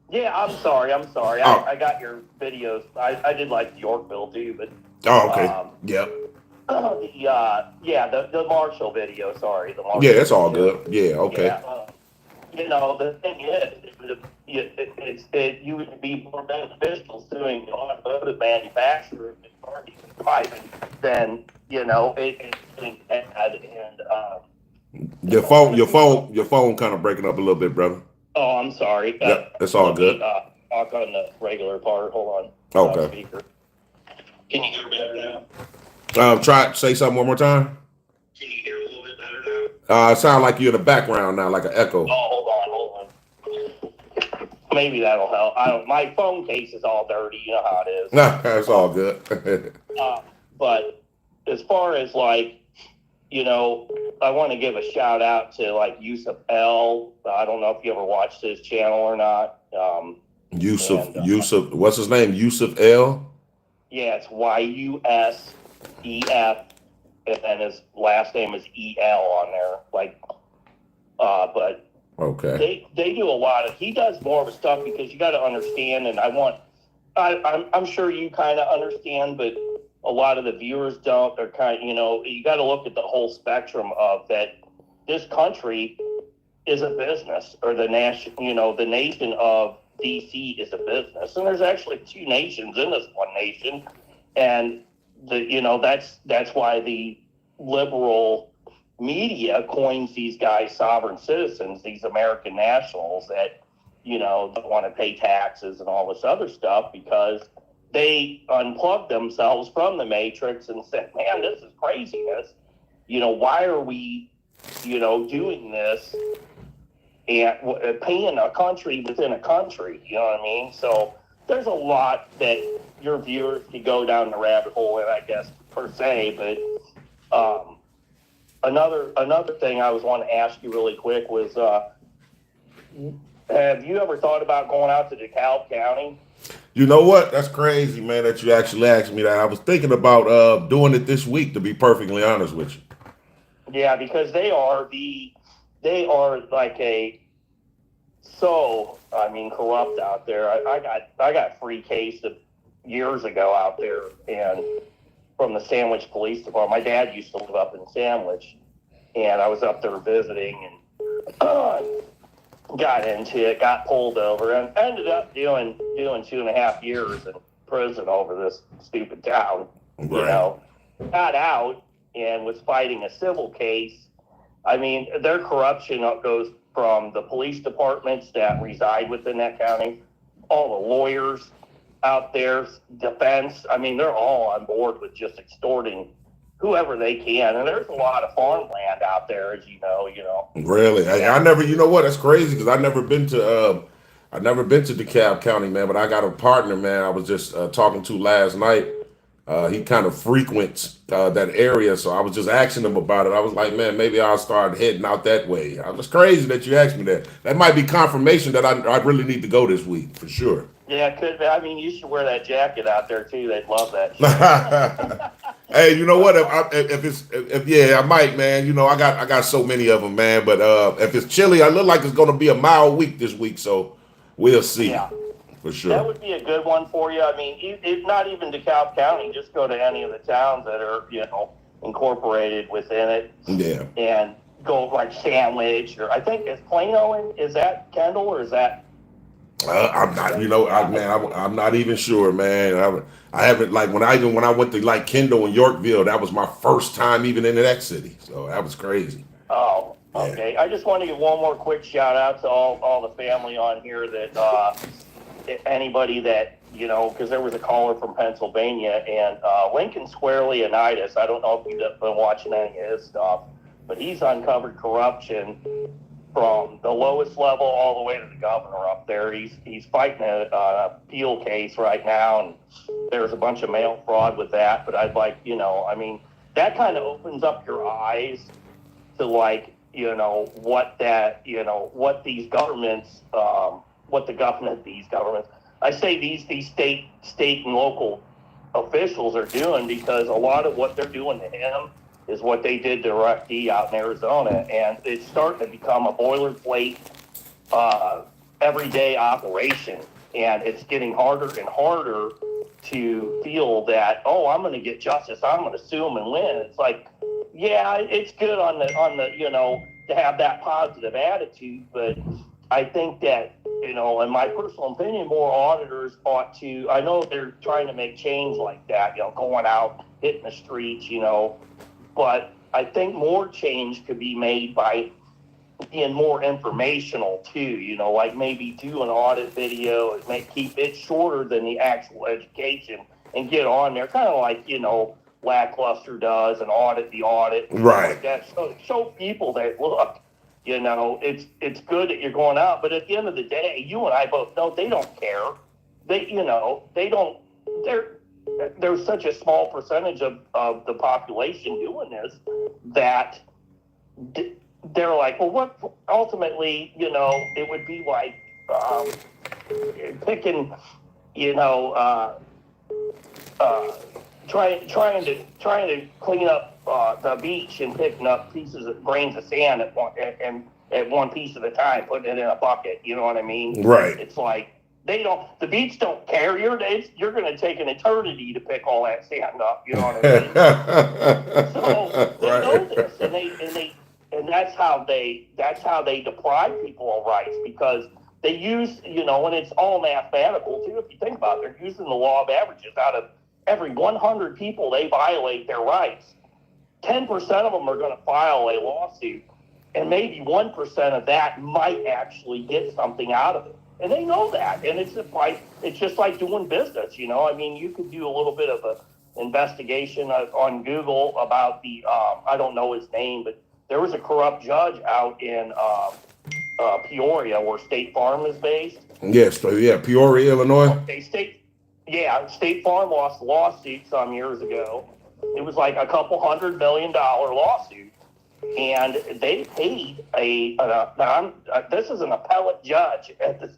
Yeah, I'm sorry. Oh. I got your videos. I did like Yorkville too, but okay. Yep. The Marshall video. Sorry, the Marshall. Yeah, that's all good. Yeah, okay. The thing is, you would be more beneficial suing the automotive manufacturer than it's bad. And your phone kind of breaking up a little bit, brother. Oh, I'm sorry. Yep, that's all good. Talk on the regular part. Hold on. Okay. Speaker. Can you hear better now? Try say something one more time. Can you hear a little bit better now? It sounds like you're in the background now, like an echo. Oh, hold on. Maybe that'll help. My phone case is all dirty. You know how it is. No, that's all good. But as far as I want to give a shout out to Yusuf L. I don't know if you ever watched his channel or not. Yusuf, what's his name? Yusuf L? Yeah, it's YUSEF, and then his last name is EL on there. But okay, they do a lot of. He does more of his stuff because you got to understand, and I'm sure you kind of understand, but a lot of the viewers don't. They're kind of, you got to look at the whole spectrum of that. This country is a business, or the nation, the nation of DC is a business, and there's actually two nations in this one nation, and that's why the liberal media coins these guys sovereign citizens, these American nationals that don't want to pay taxes and all this other stuff, because they unplugged themselves from the matrix and said, man, this is craziness. Why are we doing this and paying a country within a country? You know what I mean? So there's a lot that your viewers could go down the rabbit hole in, I guess, per se. But another thing I was wanting to ask you really quick was, have you ever thought about going out to DeKalb County? You know what? That's crazy, man, that you actually asked me that. I was thinking about doing it this week, to be perfectly honest with you. Yeah, because they are like corrupt out there. I got free case of years ago out there, and from the Sandwich Police Department. My dad used to live up in Sandwich, and I was up there visiting, and got into it, got pulled over, and ended up doing 2.5 years in prison over this stupid town. Right. Got out and was fighting a civil case. I mean, their corruption goes from the police departments that reside within that county, all the lawyers out there, defense. I mean, they're all on board with just extorting whoever they can. And there's a lot of farmland out there, as you know. Really? I never, you know what? That's crazy, because I've never been to DeKalb County, man, but I got a partner, man, I was just talking to last night. He kind of frequents that area, so I was just asking him about it. I was like, man, maybe I'll start heading out that way. It was crazy that you asked me that. That might be confirmation that I really need to go this week, for sure. Yeah, it could be. I mean, you should wear that jacket out there, too. They'd love that shit. Hey, you know what? I might, man. I got so many of them, man. But if it's chilly, I look like it's going to be a mild week this week, so we'll see. Yeah. For sure. That would be a good one for you. I mean, it's not even DeKalb County. Just go to any of the towns that are, incorporated within it. Yeah. And go like Sandwich, or I think is Plano is that Kendall, or is that? I'm not. I'm not even sure, man. I haven't, like, when I went to like Kendall and Yorkville, that was my first time even into that city. So that was crazy. Oh, okay. Yeah. I just want to give one more quick shout out to all the family on here that anybody that, because there was a caller from Pennsylvania, and Lincoln Square Leonidas, I don't know if you've been watching any of his stuff, but he's uncovered corruption from the lowest level all the way to the governor up there. He's fighting an appeal case right now, and there's a bunch of mail fraud with that. But I'd like, that kind of opens up your eyes to, like, what these governments, what the government, these governments, I say these state and local officials are doing, because a lot of what they're doing to him is what they did to Ruck D out in Arizona, and it's starting to become a boilerplate, everyday operation, and it's getting harder and harder to feel that, I'm going to get justice, I'm going to sue them and win. It's like, yeah, it's good on the to have that positive attitude, but I think that, in my personal opinion, more auditors ought to. I know they're trying to make change like that, going out, hitting the streets, but I think more change could be made by being more informational too, like maybe do an audit video and keep it shorter than the actual education and get on there, kind of like, Lackluster does and audit the audit. Right. Like that. So show people that, look, it's good that you're going out, but at the end of the day, you and I both know they don't care. There's such a small percentage of the population doing this that they're like, well, what ultimately, it would be like picking, trying to clean up the beach and picking up grains of sand at one piece at a time, putting it in a bucket. You know what I mean? Right. It's like The beats don't care. You're going to take an eternity to pick all that sand up. You know what I mean? So they know this, and that's how they deprive people of rights, because they use, and it's all mathematical too. If you think about it, they're using the law of averages. Out of every 100 people, they violate their rights. 10% of them are going to file a lawsuit, and maybe 1% of that might actually get something out of it. And they know that, and it's just like doing business. I mean, you could do a little bit of an investigation on Google about the I don't know his name, but there was a corrupt judge out in Peoria, where State Farm is based. Yes, yeah, Peoria, Illinois. State Farm lost a lawsuit some years ago. It was like a couple $100 million lawsuit, and they paid this is an appellate judge at the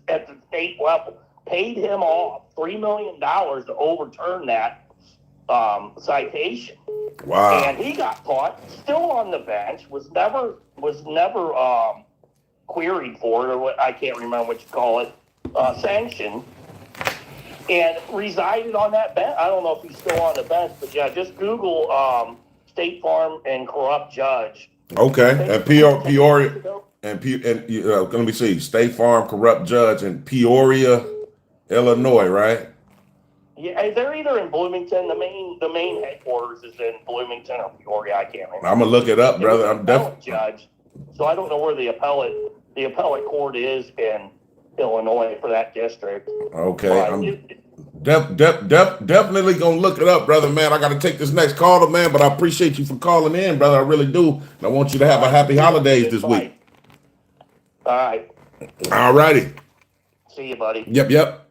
state level, paid him off $3 million to overturn that citation. Wow! And he got caught, still on the bench, was never queried for it, or what, I can't remember what you call it, sanctioned, and resided on that bench. I don't know if he's still on the bench, but yeah, just Google State Farm and corrupt judge. Okay, and Peoria, let me see, State Farm corrupt judge in Peoria, Illinois, right? Yeah, they're either in Bloomington. The main headquarters is in Bloomington or Peoria. I can't remember. I'm gonna look it up, brother. I'm definitely judge, so I don't know where the appellate court is in Illinois for that district. Okay, I'm definitely gonna look it up, brother, man. I got to take this next caller, man, but I appreciate you for calling in, brother. I really do. And I want you to have a happy holidays this week. All right. All righty. See you, buddy. Yep.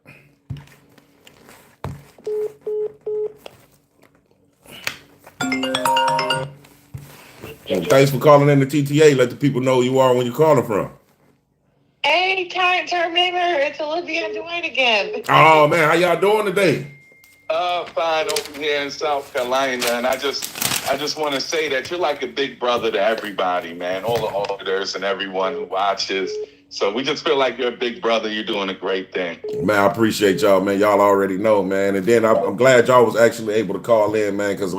Well, thanks for calling in the TTA. Let the people know who you are and where you're calling from. Hey, Tyrant Terminator, it's Olivia and Dwayne again. Oh man, how y'all doing today? Fine over here in South Carolina, and I just want to say that you're like a big brother to everybody, man. All the auditors and everyone who watches. So we just feel like you're a big brother. You're doing a great thing. Man, I appreciate y'all, man. Y'all already know, man. And then I'm glad y'all was actually able to call in, man, because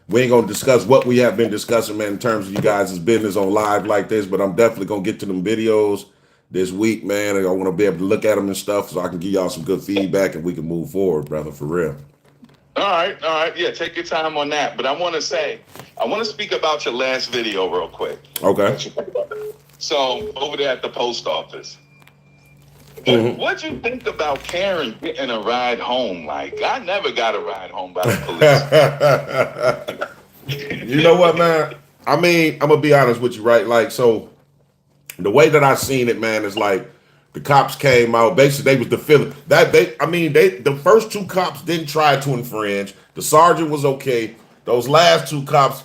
we ain't gonna discuss what we have been discussing, man, in terms of you guys' business on live like this, but I'm definitely gonna get to them videos this week, man. I want to be able to look at them and stuff so I can give y'all some good feedback and we can move forward, brother, for real. All right. Yeah, take your time on that. But I want to speak about your last video real quick. Okay. So over there at the post office, what'd you think about Karen getting a ride home? Like, I never got a ride home by the police. You know what, man? I mean, I'm gonna be honest with you, right? Like, so the way that I seen it, man, is like the cops came out. Basically, they was defending that. The first two cops didn't try to infringe. The sergeant was okay. Those last two cops,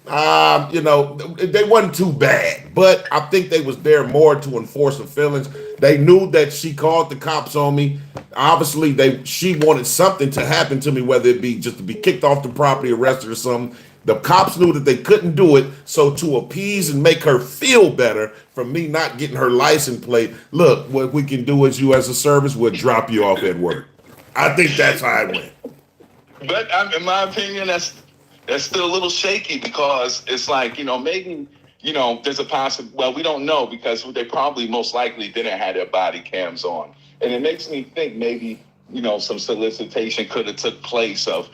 they wasn't too bad. But I think they was there more to enforce the feelings. They knew that she called the cops on me. Obviously, she wanted something to happen to me, whether it be just to be kicked off the property, arrested, or something. The cops knew that they couldn't do it, so to appease and make her feel better for me not getting her license plate, look, what we can do is you as a service, we'll drop you off at work. I think that's how it went. But in my opinion, that's still a little shaky, because it's like, maybe, there's a possible, well, we don't know, because they probably most likely didn't have their body cams on. And it makes me think maybe, some solicitation could have took place of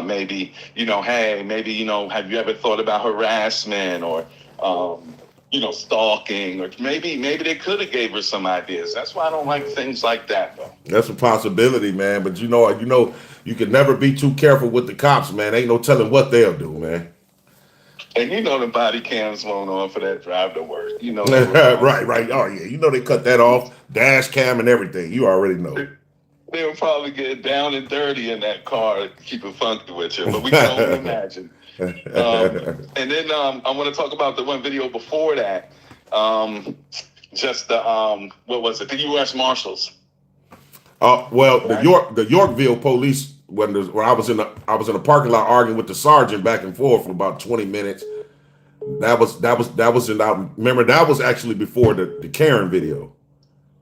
maybe, hey, maybe, have you ever thought about harassment or, stalking, or maybe they could have gave her some ideas. That's why I don't like things like that, though. That's a possibility, man. But you can never be too careful with the cops, man. Ain't no telling what they'll do, man. And the body cams won't on for that drive to work. Right. Oh yeah, they cut that off, dash cam and everything. You already know. They'll probably get down and dirty in that car, keep it funky with you, but we can only imagine. And then I want to talk about the one video before that. Just the what was it? The U.S. Marshals. The Yorkville police. When I was in a parking lot arguing with the sergeant back and forth for about 20 minutes. That was actually before the Karen video.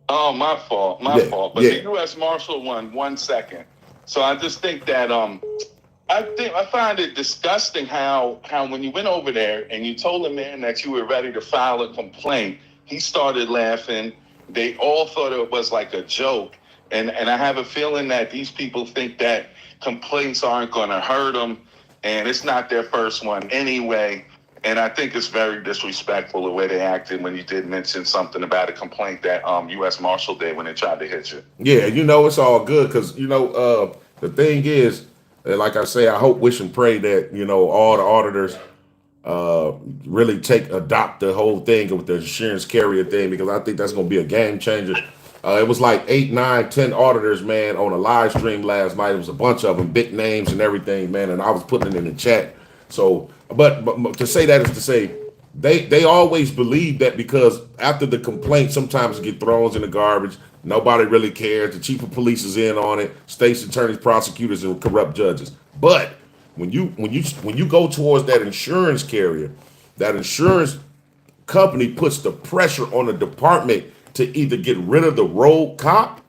Oh, my fault. My fault. But the U.S. Marshal one 1 second. So I just think that I find it disgusting how when you went over there and you told the man that you were ready to file a complaint, he started laughing. They all thought it was like a joke. And I have a feeling that these people think that complaints aren't going to hurt them, and it's not their first one anyway. And I think it's very disrespectful the way they acted when you did mention something about a complaint that U.S. Marshal did when they tried to hit you. Yeah, it's all good because, the thing is, like I say, I hope, wish, and pray that, all the auditors really adopt the whole thing with the insurance carrier thing, because I think that's going to be a game changer. It was like 8, 9, 10 auditors, man, on a live stream last night. It was a bunch of them, big names and everything, man, and I was putting it in the chat. So, but to say that is to say, they always believe that because after the complaint, sometimes it get thrown in the garbage. Nobody really cares. The chief of police is in on it. State's attorneys, prosecutors, and corrupt judges. But when you go towards that insurance carrier, that insurance company puts the pressure on the department to either get rid of the rogue cop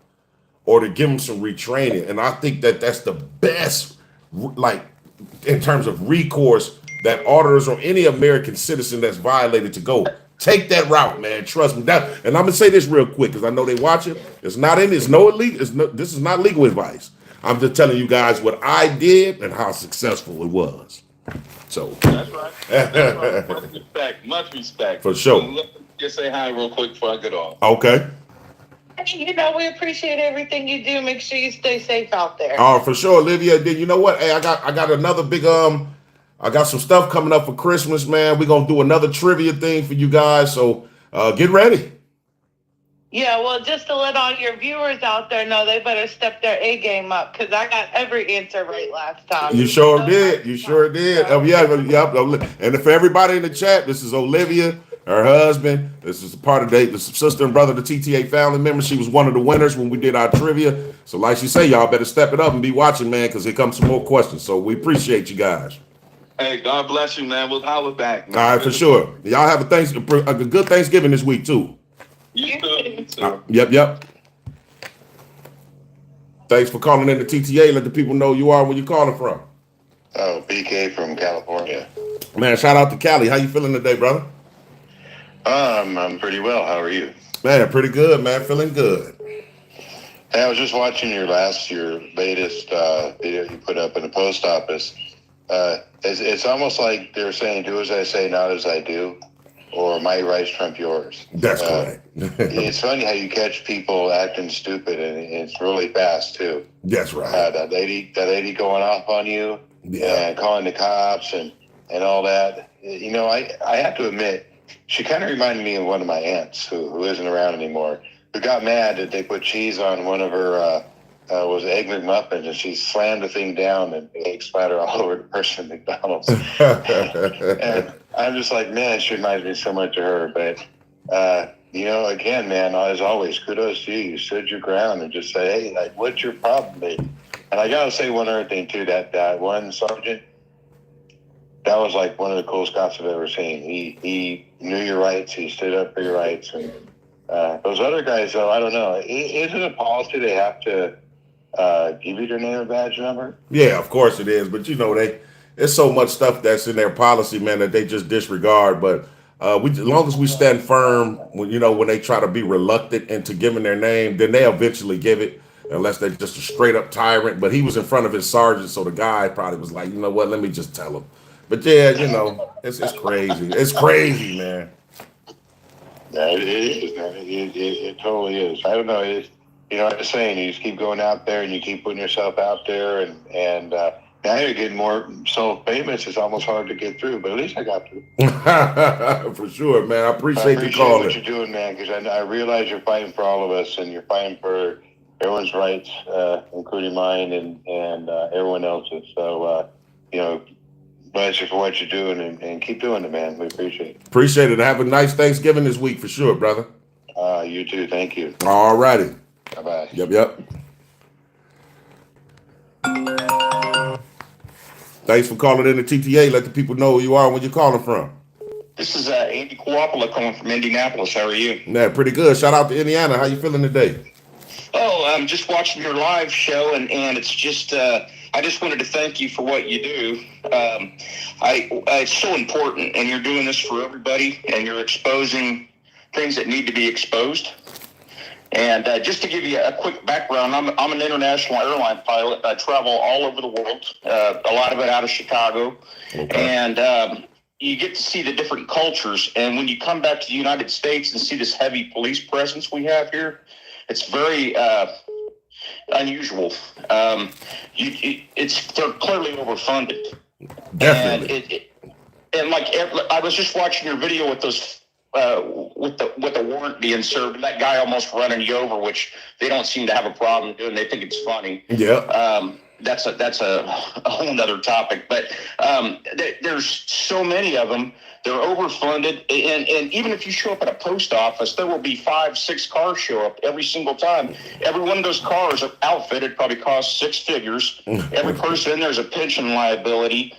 or to give them some retraining. And I think that that's the best, like, in terms of recourse that auditors or any American citizen that's violated to go. Take that route, man. Trust me. And I'm gonna say this real quick because I know they watch it. It's not in. It's no illegal. This is not legal advice. I'm just telling you guys what I did and how successful it was. So that's right. That's right. Much respect. Much respect. For sure. So just say hi real quick before I get off. Okay. We appreciate everything you do. Make sure you stay safe out there. Oh, for sure, Olivia. Then you know what? Hey, I got another big I got some stuff coming up for Christmas, man. We're gonna do another trivia thing for you guys. So get ready. Yeah, well, just to let all your viewers out there know, they better step their A game up because I got every answer right last time. You sure did. You sure did. And for everybody in the chat, this is Olivia, her husband. This is part of the sister and brother, the TTA family member. She was one of the winners when we did our trivia. So like she say, y'all better step it up and be watching, man, because here comes some more questions. So we appreciate you guys. Hey, God bless you, man. We'll holler back, man. All right, for sure. Y'all have a good Thanksgiving this week, too. You too. Yep. Thanks for calling in the TTA. Let the people know you are where you're calling from. Oh, BK from California. Man, shout out to Cali. How you feeling today, brother? I'm pretty well. How are you? Man, pretty good, man. Feeling good. Hey, I was just watching your latest video you put up in the post office. It's almost like they're saying, do as I say, not as I do, or my rights trump yours. That's correct. It's funny how you catch people acting stupid, and it's really fast, too. That's right. That lady going off on you, and calling the cops and all that. I have to admit, she kind of reminded me of one of my aunts who isn't around anymore, who got mad that they put cheese on one of her was Egg McMuffins, and she slammed the thing down and egg splatter all over the person at McDonald's. And I'm just like, man, she reminds me so much of her. But, again, man, as always, kudos to you. You stood your ground and just say, hey, like, what's your problem, baby? And I got to say one other thing, too, that one sergeant, that was like one of the coolest cops I've ever seen. He knew your rights. He stood up for your rights. And those other guys, though, I don't know. Isn't it a policy they have to give you their name and badge number? Yeah, of course it is. But, there's so much stuff that's in their policy, man, that they just disregard. But as long as we stand firm, when they try to be reluctant into giving their name, then they eventually give it, unless they're just a straight up tyrant. But he was in front of his sergeant, so the guy probably was like, you know what, let me just tell him. But yeah, it's crazy. It's crazy, man. Yeah, it is, man. It totally is. I don't know. I'm just saying, you just keep going out there and you keep putting yourself out there, and now you're getting more so famous. It's almost hard to get through, but at least I got through. For sure, man. I appreciate you calling. What you're doing, man, because I realize you're fighting for all of us, and you're fighting for everyone's rights, including mine and everyone else's. So, bless you for what you're doing, and keep doing it, man. We appreciate it. Appreciate it. Have a nice Thanksgiving this week for sure, brother. You too. Thank you. All righty. Bye-bye. Yep. Thanks for calling in the TTA. Let the people know who you are and where you're calling from. This is Andy Cooppola calling from Indianapolis. How are you? Man, pretty good. Shout out to Indiana. How you feeling today? Oh, I'm just watching your live show, and it's just I just wanted to thank you for what you do. It's so important, and you're doing this for everybody, and you're exposing things that need to be exposed. And just to give you a quick background, I'm an international airline pilot. I travel all over the world, a lot of it out of Chicago. Okay. And you get to see the different cultures. And when you come back to the United States and see this heavy police presence we have here, it's very unusual. They're clearly overfunded. Definitely. And I was just watching your video with those with the warrant being served, and that guy almost running you over, which they don't seem to have a problem doing. They think it's funny. Yeah. That's a whole nother topic. But there's so many of them. They're overfunded, and even if you show up at a post office, there will be 5-6 cars show up every single time. Every one of those cars are outfitted, probably costs 6 figures. Every person in there is a pension liability.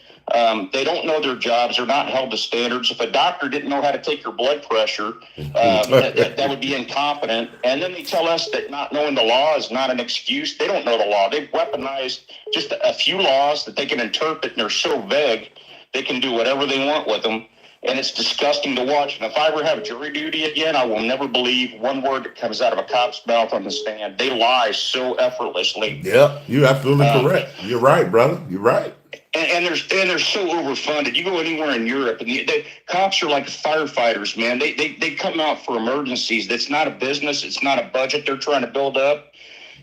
They don't know their jobs. They're not held to standards. If a doctor didn't know how to take your blood pressure, that would be incompetent. And then they tell us that not knowing the law is not an excuse. They don't know the law. They've weaponized just a few laws that they can interpret, and they're so vague, they can do whatever they want with them. And it's disgusting to watch. And if I ever have jury duty again, I will never believe one word that comes out of a cop's mouth on the stand. They lie so effortlessly. Yeah, you're absolutely correct. You're right, brother. You're right. And they're so overfunded. You go anywhere in Europe, and the cops are like firefighters, man. They come out for emergencies. That's not a business. It's not a budget they're trying to build up.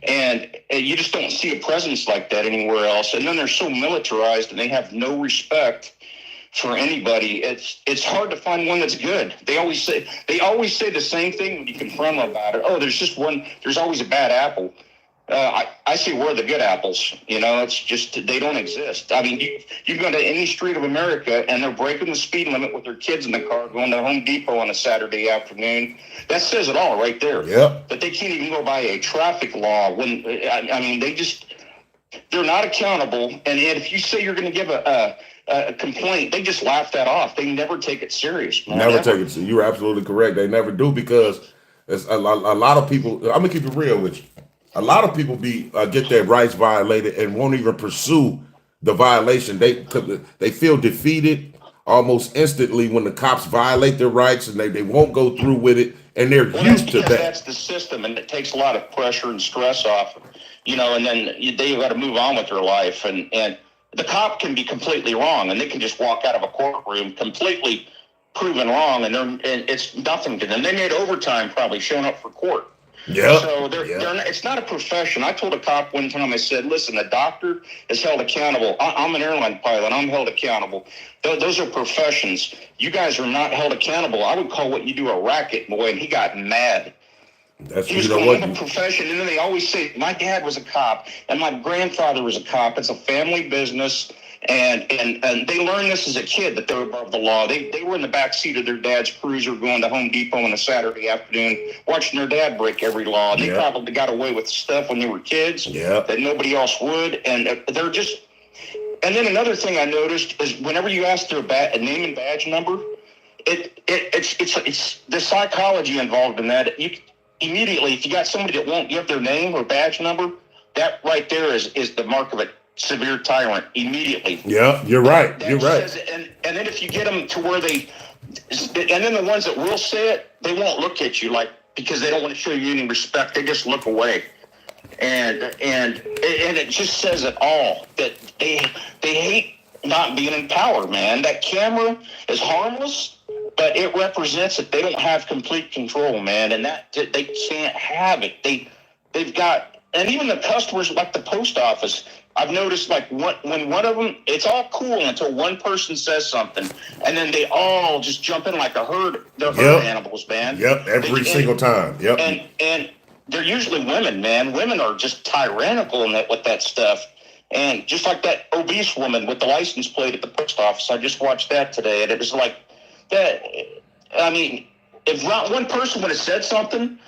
And you just don't see a presence like that anywhere else. And then they're so militarized, and they have no respect for anybody. It's hard to find one that's good. They always say the same thing when you confront them about it. Oh, there's always a bad apple. I say where are the good apples? It's just they don't exist. I mean, you go to any street of America and they're breaking the speed limit with their kids in the car going to Home Depot on a Saturday afternoon. That says it all right there. Yeah. But they can't even go by a traffic law when they're not accountable. And if you say you're going to give a complaint, they just laugh that off. They never take it serious. Man. Never take it serious. You're absolutely correct. They never do, because it's a lot of people. I'm gonna keep it real with you. A lot of people get their rights violated and won't even pursue the violation. They feel defeated almost instantly when the cops violate their rights, and they won't go through with it, and they're used to that. That's the system, and it takes a lot of pressure and stress off, and then they've got to move on with their life, and the cop can be completely wrong, and they can just walk out of a courtroom completely proven wrong, and it's nothing to them. They made overtime probably showing up for court. Yeah. So it's not a profession. I told a cop one time, I said, listen, the doctor is held accountable. I'm an airline pilot. I'm held accountable. Those are professions. You guys are not held accountable. I would call what you do a racket, boy, and he got mad. He was going to a profession, and then they always say, my dad was a cop, and my grandfather was a cop. It's a family business. And they learned this as a kid, that they're above the law. They were in the back seat of their dad's cruiser going to Home Depot on a Saturday afternoon, watching their dad break every law. And they probably got away with stuff when they were kids that nobody else would. And they're just. And then another thing I noticed is whenever you ask their name and badge number, it's the psychology involved in that. You immediately, if you got somebody that won't give their name or badge number, that right there is the mark of a severe tyrant immediately. Yeah, you're right. You're right. And then if you get them to where and then the ones that will say it, they won't look at you because they don't want to show you any respect. They just look away. And it just says it all, that they hate not being in power, man. That camera is harmless, but it represents that they don't have complete control, man, and that they can't have it. They've got, and even the customers like the post office, I've noticed when one of them, it's all cool until one person says something, and then they all just jump in like a herd. They're herd animals, man. Yep, every single time. Yep. And they're usually women, man. Women are just tyrannical with that stuff. And just like that obese woman with the license plate at the post office, I just watched that today, and it was like that. I mean, if not one person would have said something,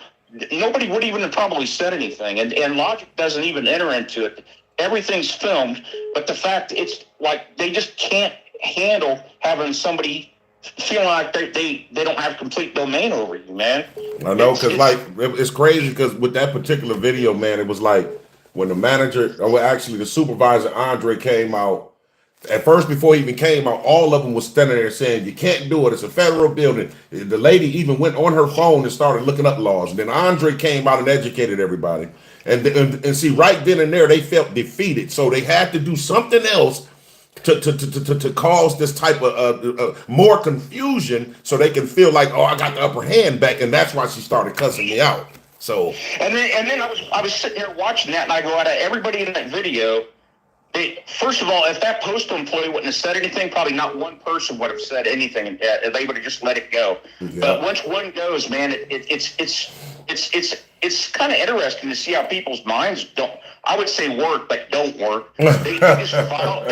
nobody would even have probably said anything. And logic doesn't even enter into it. Everything's filmed, but the fact it's like they just can't handle having somebody feeling like they don't have complete domain over you, man. I know, because like it's crazy because with that particular video, man, it was like when the manager, or well, actually the supervisor Andre came out. At first, before he even came out, all of them was standing there saying, "You can't do it. It's a federal building." The lady even went on her phone and started looking up laws. And then Andre came out and educated everybody. And see, right then and there, they felt defeated. So they had to do something else to cause this type of more confusion, so they can feel like, oh, I got the upper hand back, and that's why she started cussing me out. So and then I was sitting there watching that, and I go, out of everybody in that video. First of all, if that postal employee wouldn't have said anything, probably not one person would have said anything, and they would have just let it go. Yeah. But once one goes, man, it's kind of interesting to see how people's minds don't. I would say work, but don't work. They just follow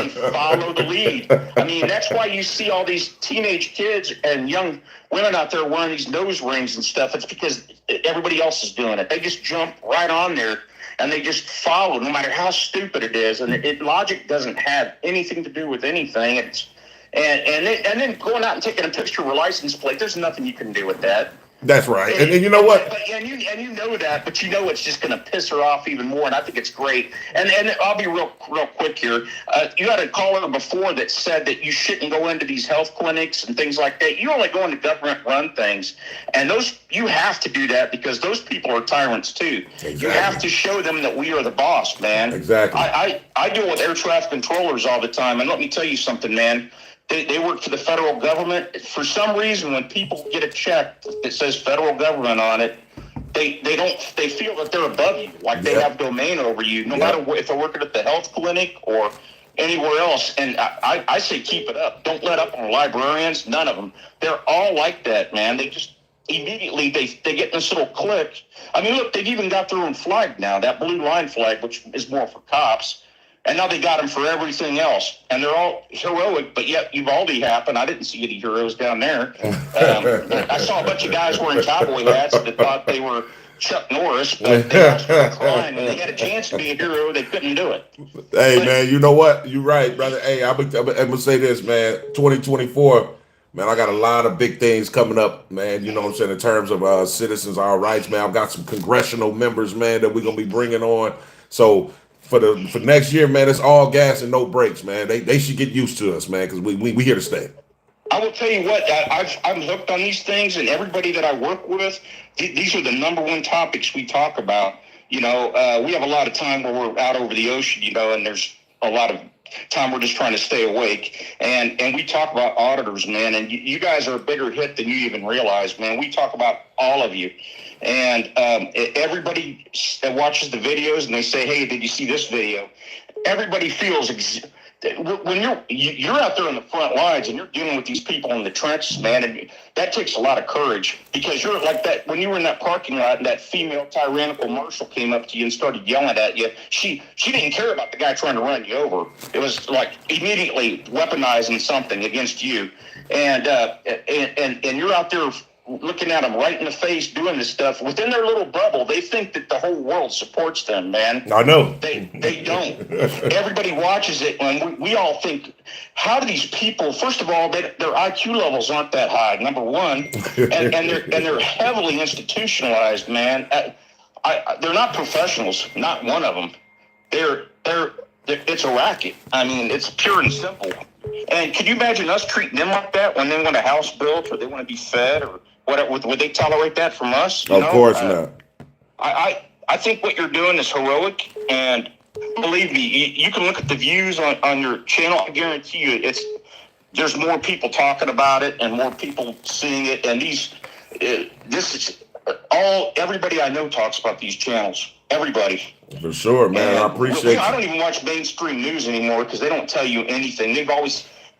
the lead. I mean, that's why you see all these teenage kids and young women out there wearing these nose rings and stuff. It's because everybody else is doing it. They just jump right on there. And they just follow, no matter how stupid it is. And logic doesn't have anything to do with anything. And then going out and taking a picture of a license plate, there's nothing you can do with that. That's right. And you know what? And you know that, but you know it's just going to piss her off even more. And I think it's great. And I'll be real quick here. You had a caller before that said that you shouldn't go into these health clinics and things like that. You only go into government-run things. And you have to do that because those people are tyrants too. Exactly. You have to show them that we are the boss, man. Exactly. I deal with air traffic controllers all the time. And let me tell you something, man. They work for the federal government. For some reason, when people get a check that says federal government on it, they feel that they're above you, like they have domain over you, no matter if they're working at the health clinic or anywhere else. And I say keep it up. Don't let up on librarians. None of them. They're all like that, man. They just immediately they get in this little clique. I mean, look, they've even got their own flag now, that blue line flag, which is more for cops. And now they got them for everything else. And they're all heroic, but yet Uvalde happened. I didn't see any heroes down there. I saw a bunch of guys wearing cowboy hats that thought they were Chuck Norris, but they actually crying. When they had a chance to be a hero, they couldn't do it. Hey, man, you know what? You're right, brother. Hey, I'm going to say this, man. 2024, man, I got a lot of big things coming up, man. You know what I'm saying? In terms of citizens, our rights, man. I've got some congressional members, man, that we're going to be bringing on. So, for next year, man, it's all gas and no brakes, man. They should get used to us, man, because we here to stay. I will tell you what, I'm hooked on these things, and everybody that I work with, these are the number one topics we talk about. You know, we have a lot of time where we're out over the ocean, you know, and there's a lot of time we're just trying to stay awake. And we talk about auditors, man, and you guys are a bigger hit than you even realize, man. We talk about all of you. And everybody that watches the videos and they say, hey, did you see this video? Everybody feels when you're out there in the front lines and you're dealing with these people in the trenches, man, and that takes a lot of courage because you're like that. When you were in that parking lot and that female tyrannical marshal came up to you and started yelling at you, she didn't care about the guy trying to run you over. It was like immediately weaponizing something against you. And you're out there looking at them right in the face doing this stuff within their little bubble. They think that the whole world supports them, man. I know. They don't. Everybody watches it, and we all think, how do these people, first of all, their IQ levels aren't that high, number one, and they're heavily institutionalized, man. They're not professionals, not one of them. It's a racket. I mean, it's pure and simple. And can you imagine us treating them like that when they want a house built or they want to be fed or whatever? Would they tolerate that from us? Of course not. I think what you're doing is heroic, and believe me, you can look at the views on your channel. I guarantee you, there's more people talking about it and more people seeing it. And this is everybody I know talks about these channels. Everybody. For sure, man. And I appreciate I don't even watch mainstream news anymore because they don't tell you anything.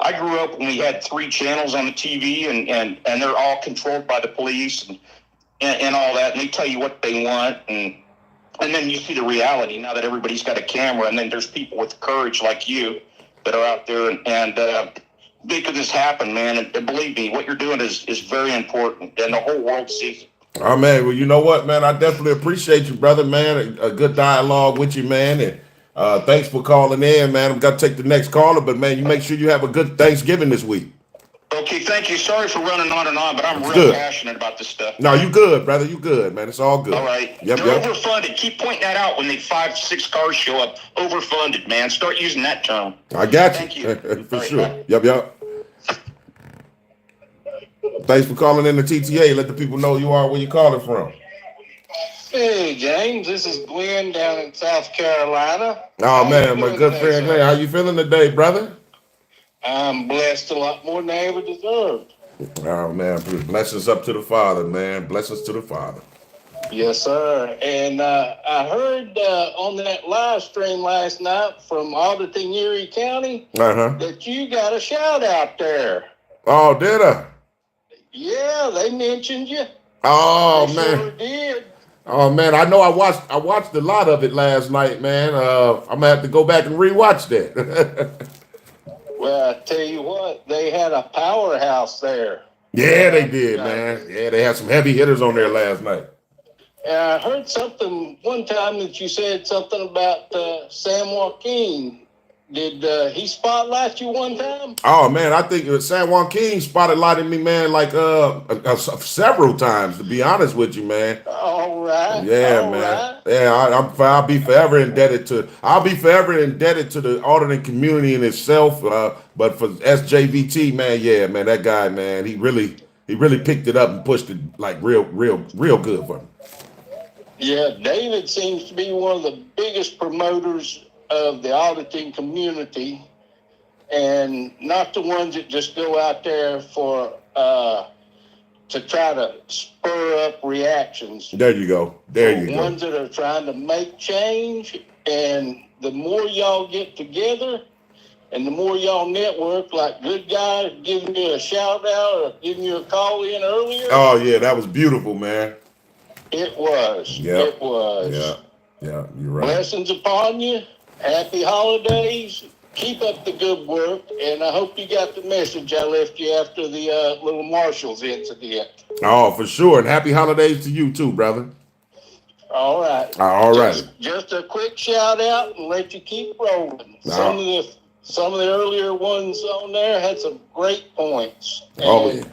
I grew up when we had 3 channels on the TV and they're all controlled by the police and all that. And they tell you what they want. And then you see the reality now that everybody's got a camera. And then there's people with courage like you that are out there and making this happen, man. And believe me, what you're doing is very important. And the whole world sees it. Oh, man. Well, you know what, man? I definitely appreciate you, brother, man. A good dialogue with you, man. And thanks for calling in, man. I'm going to take the next caller, but, man, you make sure you have a good Thanksgiving this week. Okay, thank you. Sorry for running on and on, but I'm real Good. passionate about this stuff. No, you good, brother. You good, man. It's all good. All right. Yep, They're yep. overfunded. Keep pointing that out when the 5-6 cars show up. Overfunded, man. Start using that term. I got you. Thank you. For All right, sure. bye. Yep. Thanks for calling in the TTA. Let the people know you are where you're calling from. Hey, James. This is Glenn down in South Carolina. Oh, How man, you my doing good today, friend sir? Glenn. How you feeling today, brother? I'm blessed a lot more than I ever deserved. Oh, man. Blessings up to the Father, man. Blessings to the Father. Yes, sir. And I heard on that live stream last night from Auditing Erie County that you got a shout out there. Oh, did I? Yeah, they mentioned you. Oh, they man. Sure did. Oh, man. I know I watched a lot of it last night, man. I'm going to have to go back and rewatch that. Well, I tell you what, they had a powerhouse there. Yeah, they did, man. Yeah, they had some heavy hitters on there last night. And I heard something one time that you said something about San Joaquin. Did he spotlight you one time? Oh, man, I think San Joaquin spotlighted me, man, like several times, to be honest with you, man. All right. Yeah, all man. Right. Yeah, I'll be forever indebted to the auditing community in itself. But for SJVT, man, yeah, man, that guy, man, he really picked it up and pushed it like real good for him. Yeah, David seems to be one of the biggest promoters of the auditing community, and not the ones that just go out there for to try to spur up reactions. There you go. Ones that are trying to make change, and the more y'all get together and the more y'all network, like good guys giving you a shout out or giving you a call in earlier. Oh, yeah, that was beautiful, man. It was. Yep. It was. Yeah, you're right. Blessings upon you. Happy holidays. Keep up the good work, and I hope you got the message I left you after the little Marshalls incident. Oh, for sure. And happy holidays to you too, brother. All right. All right. Just a quick shout out and let you keep rolling. Some of the earlier ones on there had some great points. Oh, yeah.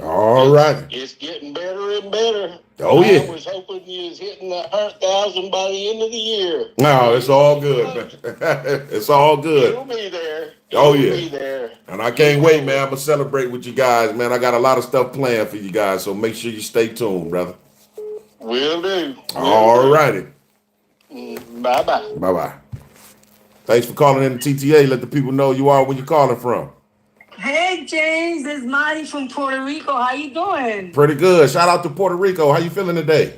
All right. It's getting better and better. Oh, yeah. I was hoping you was hitting 100,000 by the end of the year. No, it's all good, man. It's all good. You'll be there. Oh, You'll yeah. be there. And I can't wait, man. I'm going to celebrate with you guys, man. I got a lot of stuff planned for you guys, so make sure you stay tuned, brother. Will do. All righty. Bye-bye. Bye-bye. Thanks for calling in the TTA. Let the people know you are where you're calling from. Hey, James. This is Marty from Puerto Rico. How you doing? Pretty good. Shout out to Puerto Rico. How you feeling today?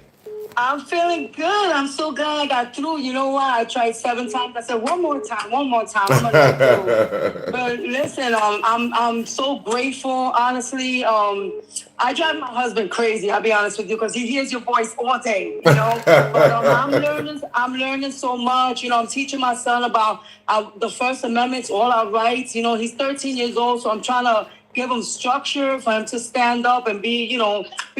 I'm feeling good. I'm so glad I got through. You know what? I tried 7 times. I said, one more time. I'm gonna let through. But listen, I'm so grateful. Honestly, I drive my husband crazy. I'll be honest with you, because he hears your voice all day. You know, but I'm learning so much. You know, I'm teaching my son about the First Amendment, all our rights. You know, he's 13 years old, so I'm trying to give him structure for him to stand up and be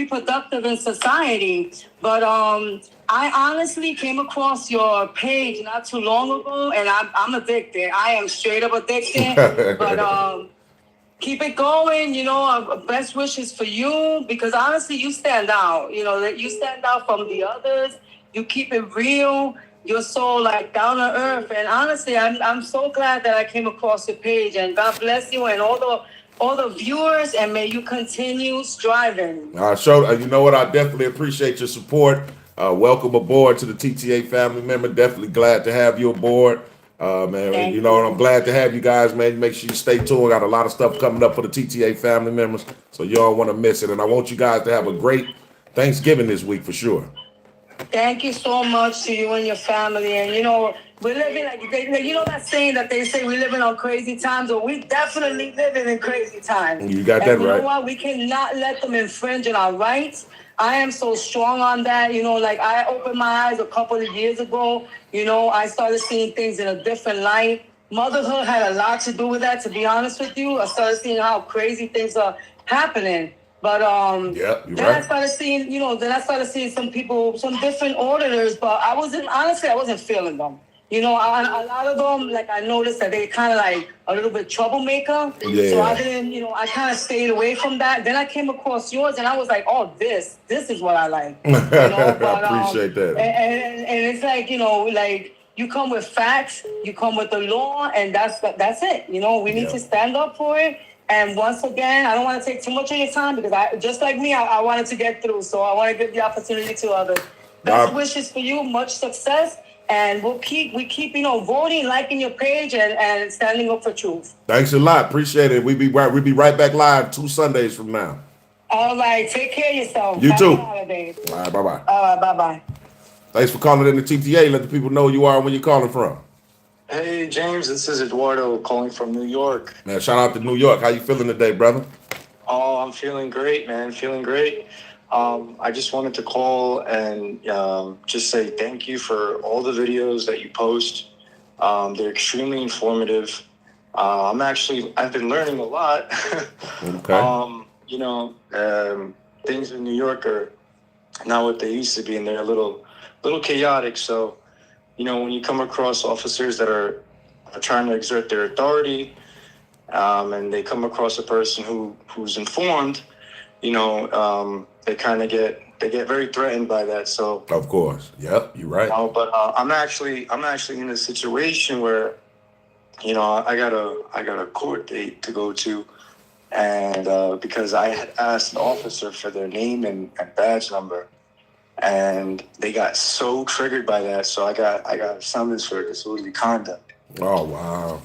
productive in society. But I honestly came across your page not too long ago, and I'm addicted. I am straight up addicted. But keep it going. You know, best wishes for you, because honestly, you stand out. You know, that you stand out from the others. You keep it real. You're so like down to earth. And honestly, I'm so glad that I came across your page. And God bless you and all the viewers, and may you continue striving. You know what? I definitely appreciate your support. Welcome aboard to the TTA family member. Definitely glad to have you aboard. Man, you know, I'm glad to have you guys, man. Make sure you stay tuned. Got a lot of stuff coming up for the TTA family members, so you don't want to miss it. And I want you guys to have a great Thanksgiving this week for sure. Thank you so much to you and your family. And, you know, we're living, you know that saying that they say we're living on crazy times? Well, we definitely living in crazy times. You got that right. You know what? We cannot let them infringe on our rights. I am so strong on that. You know, like I opened my eyes a couple of years ago. You know, I started seeing things in a different light. Motherhood had a lot to do with that, to be honest with you. I started seeing how crazy things are happening. But then I started seeing, some people, some different auditors, but I wasn't feeling them. You know, a lot of them, like I noticed that they kind of like a little bit troublemaker. Yeah. So I didn't, you know, I kind of stayed away from that. Then I came across yours, and I was like, oh, this is what I like. You know, but I appreciate that. And it's like, you know, like you come with facts, you come with the law, and that's it. You know, we need to stand up for it. And once again, I don't want to take too much of your time because just like me, I wanted to get through. So I want to give the opportunity to others. Best wishes for you, much success. And we keep, you know, voting, liking your page, and standing up for truth. Thanks a lot. Appreciate it. We'll be right back live 2 Sundays from now. All right. Take care of yourself. You too. Happy holidays. All right. Bye-bye. All right. Bye-bye. Thanks for calling in the TTA. Let the people know who you are and where you're calling from. Hey, James. This is Eduardo calling from New York. Man, shout out to New York. How you feeling today, brother? Oh, I'm feeling great, man. Feeling great. I just wanted to call and just say thank you for all the videos that you post. They're extremely informative. I've been learning a lot. Okay. You know, things in New York are not what they used to be, and they're a little chaotic. So, you know, when you come across officers that are trying to exert their authority, and they come across a person who's informed, you know, they get very threatened by that. So of course, yep, you're right. But I'm actually in a situation where, you know, I got a court date to go to, and because I had asked an officer for their name and badge number, and they got so triggered by that, so I got a summons for disorderly conduct. Oh wow.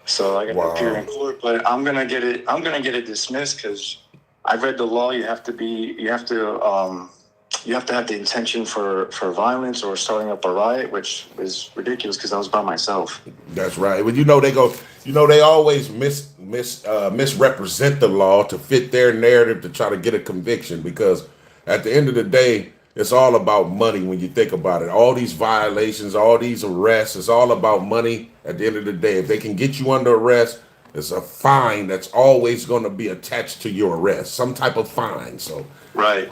So I got to appear in court, but I'm gonna get it dismissed because I read the law. You have to have the intention for violence or starting up a riot, which is ridiculous because I was by myself. That's right. But you know they always misrepresent the law to fit their narrative to try to get a conviction, because at the end of the day, it's all about money when you think about it. All these violations, all these arrests, it's all about money at the end of the day. If they can get you under arrest, it's a fine that's always going to be attached to your arrest, some type of fine. So right.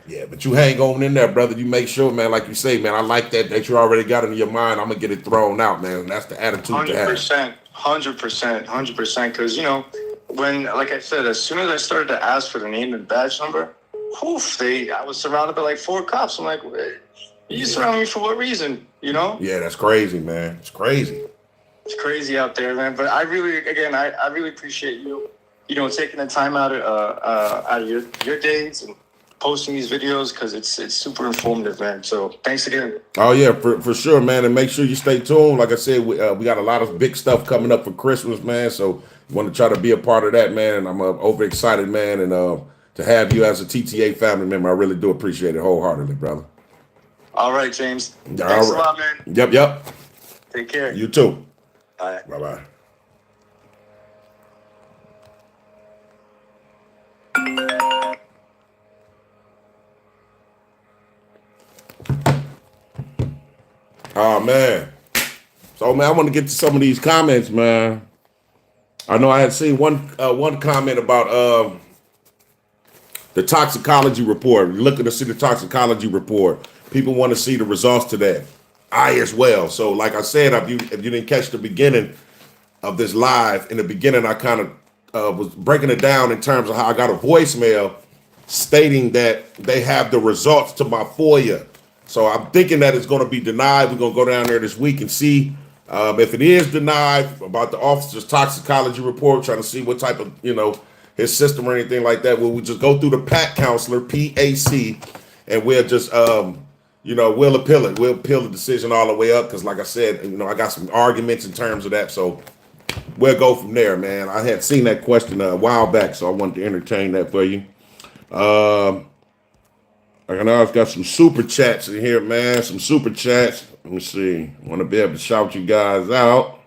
Yeah. But you hang on in there, brother. You make sure, man, like you say, man, I like that you already got it in your mind. I'm going to get it thrown out, man. And that's the attitude to have. 100%. Because, you know, when, like I said, as soon as I started to ask for the name and badge number, I was surrounded by like 4 cops. I'm like, you surround me for what reason? You know? Yeah, that's crazy, man. It's crazy. It's crazy out there, man. But I really appreciate you, you know, taking the time out of your days and posting these videos, because it's super informative, man. So thanks again. Oh yeah, for sure, man. And make sure you stay tuned. Like I said, we got a lot of big stuff coming up for Christmas, man. So you want to try to be a part of that, man. I'm overexcited, man, and to have you as a TTA family member, I really do appreciate it wholeheartedly, brother. All right, James. Thanks a lot, man. Yep. Take care. You too. Bye. Bye-bye. Oh, man. So, man, I want to get to some of these comments, man. I know I had seen one comment about the toxicology report. We're looking to see the toxicology report. People want to see the results to that. I as well. So, like I said, if you didn't catch the beginning of this live, in the beginning, I kind of was breaking it down in terms of how I got a voicemail stating that they have the results to my FOIA. So I'm thinking that it's going to be denied. We're going to go down there this week and see if it is denied, about the officer's toxicology report, trying to see what type of, you know, his system or anything like that. We'll just go through the PAC counselor, PAC, and we'll just, you know, we'll appeal it. We'll appeal the decision all the way up because, like I said, you know, I got some arguments in terms of that. So we'll go from there, man. I had seen that question a while back, so I wanted to entertain that for you. I know I've got some super chats in here, man. Some super chats. Let me see. I want to be able to shout you guys out.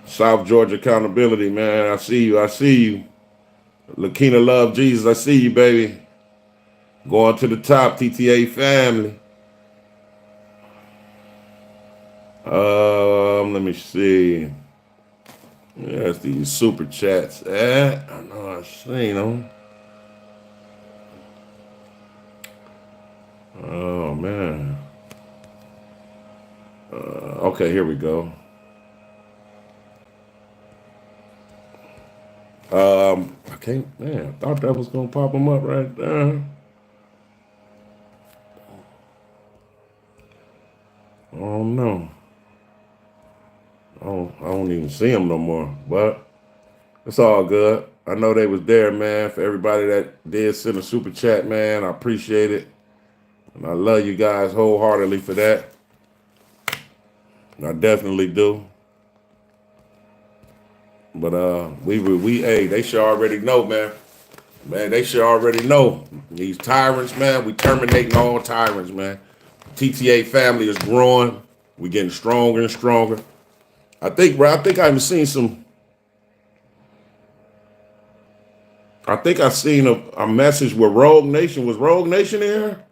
South Georgia Accountability, man. I see you. Lakina Love Jesus, I see you, baby. Going to the top, TTA family. Let me see. Yes, these super chats. I know I seen them. Oh man. Okay, here we go. I can't. Man, I thought that was gonna pop them up right there. Oh no. I don't even see them no more. But it's all good. I know they was there, man. For everybody that did send a super chat, man, I appreciate it, and I love you guys wholeheartedly for that. I definitely do. But hey, they should already know, man. Man, they should already know. These tyrants, man, we terminating all tyrants, man. TTA family is growing. We getting stronger and stronger. I think I even seen some. I think I seen a message where Rogue Nation was Rogue Nation in here.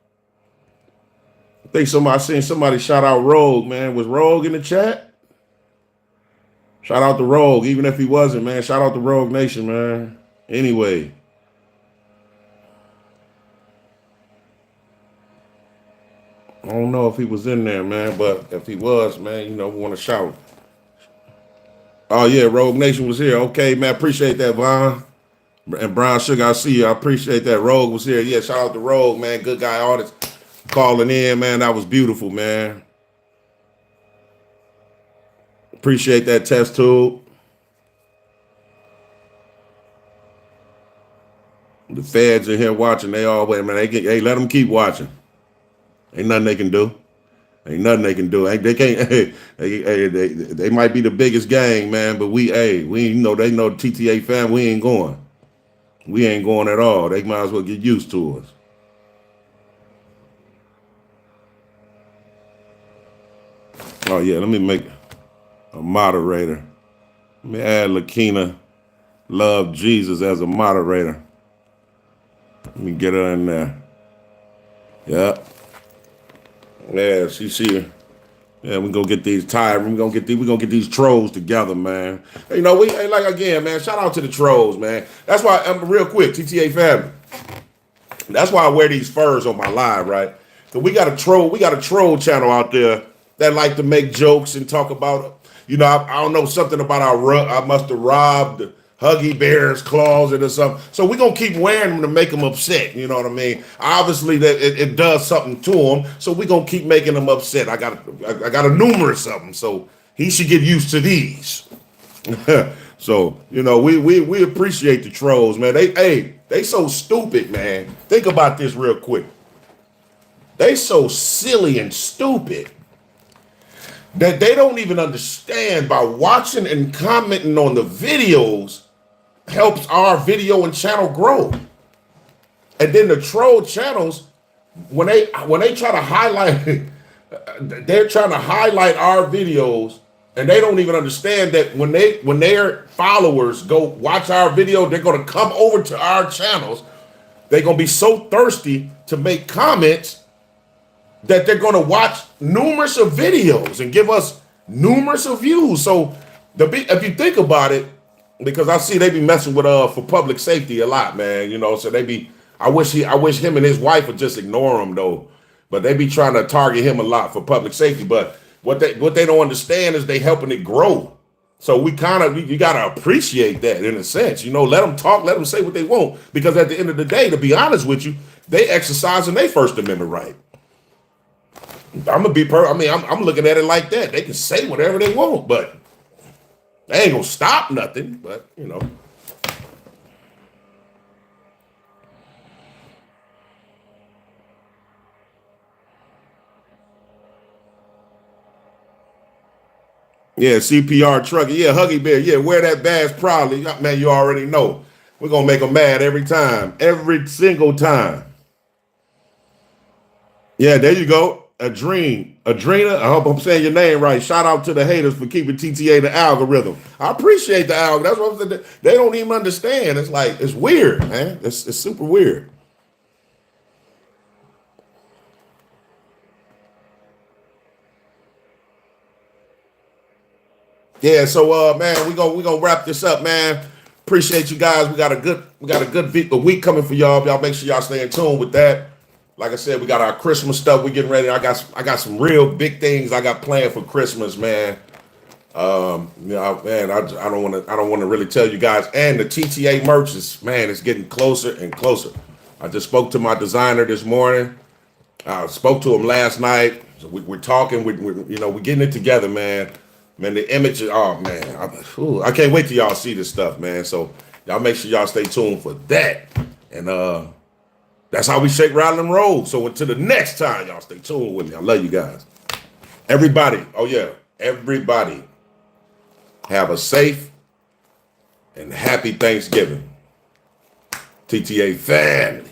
I think I seen somebody shout out Rogue, man. Was Rogue in the chat? Shout out to Rogue, even if he wasn't, man. Shout out to Rogue Nation, man. Anyway. I don't know if he was in there, man, but if he was, man, we want to shout. Oh, yeah, Rogue Nation was here. Okay, man, appreciate that, Von. And Brown Sugar, I see you. I appreciate that. Rogue was here. Yeah, shout out to Rogue, man. Good guy Audits calling in, man. That was beautiful, man. Appreciate that test tube. The feds in here watching. They all wait, man. Hey, let them keep watching. Ain't nothing they can do. Ain't nothing they can do. They can't. They might be the biggest gang, man, but they know TTA fam. We ain't going. We ain't going at all. They might as well get used to us. Oh yeah, let me make a moderator. Let me add Lakina Love Jesus as a moderator. Let me get her in there. Yep. Yeah, she's here. Yeah, we gonna get these tired. We gonna get these trolls together, man. Again, man. Shout out to the trolls, man. That's why real quick, TTA family. That's why I wear these furs on my live, right? Cause we got a troll channel out there that like to make jokes and talk about. I don't know something about I must have robbed Huggy Bear's closet or something. So we're going to keep wearing them to make them upset. You know what I mean? Obviously, that it does something to them. So we're going to keep making them upset. I got a numerous of them. So he should get used to these. So, we appreciate the trolls, man. They so stupid, man. Think about this real quick. They so silly and stupid that they don't even understand by watching and commenting on the videos helps our video and channel grow. And then the troll channels, when they try to highlight, they're trying to highlight our videos, and they don't even understand that when their followers go watch our video, they're gonna come over to our channels. They're gonna be so thirsty to make comments that they're gonna watch numerous of videos and give us numerous of views. So if you think about it, because I see they be messing with for public safety a lot, man. So they be. I wish him and his wife would just ignore him though, but they be trying to target him a lot for public safety. But what they don't understand is they helping it grow. So you gotta appreciate that in a sense. Let them talk, let them say what they want, because at the end of the day, to be honest with you, they exercising their First Amendment right. I'm looking at it like that. They can say whatever they want, but they ain't gonna stop nothing. But yeah, CPR trucker. Yeah, Huggy Bear. Yeah, wear that badge proudly. Man, you already know. We're going to make them mad every time. Every single time. Yeah, there you go. Adrena, I hope I'm saying your name right. Shout out to the haters for keeping TTA the algorithm. I appreciate the algorithm. That's what I'm saying. They don't even understand. It's like, it's weird, man. It's super weird. Yeah, so man, we gonna wrap this up, man. Appreciate you guys. We got a good week coming for y'all. Y'all make sure y'all stay in tune with that. Like I said, we got our Christmas stuff. We getting ready. I got some real big things I got planned for Christmas, man. Man, I don't want to really tell you guys. And the TTA merch is, man, it's getting closer and closer. I just spoke to my designer this morning. I spoke to him last night. So we're talking. We're getting it together, man. Man, the image. Oh man, I can't wait till y'all see this stuff, man. So y'all make sure y'all stay tuned for that. And that's how we shake, rattle, and roll. So until the next time, y'all stay tuned with me. I love you guys. Everybody. Oh yeah, everybody. Have a safe and happy Thanksgiving. TTA family.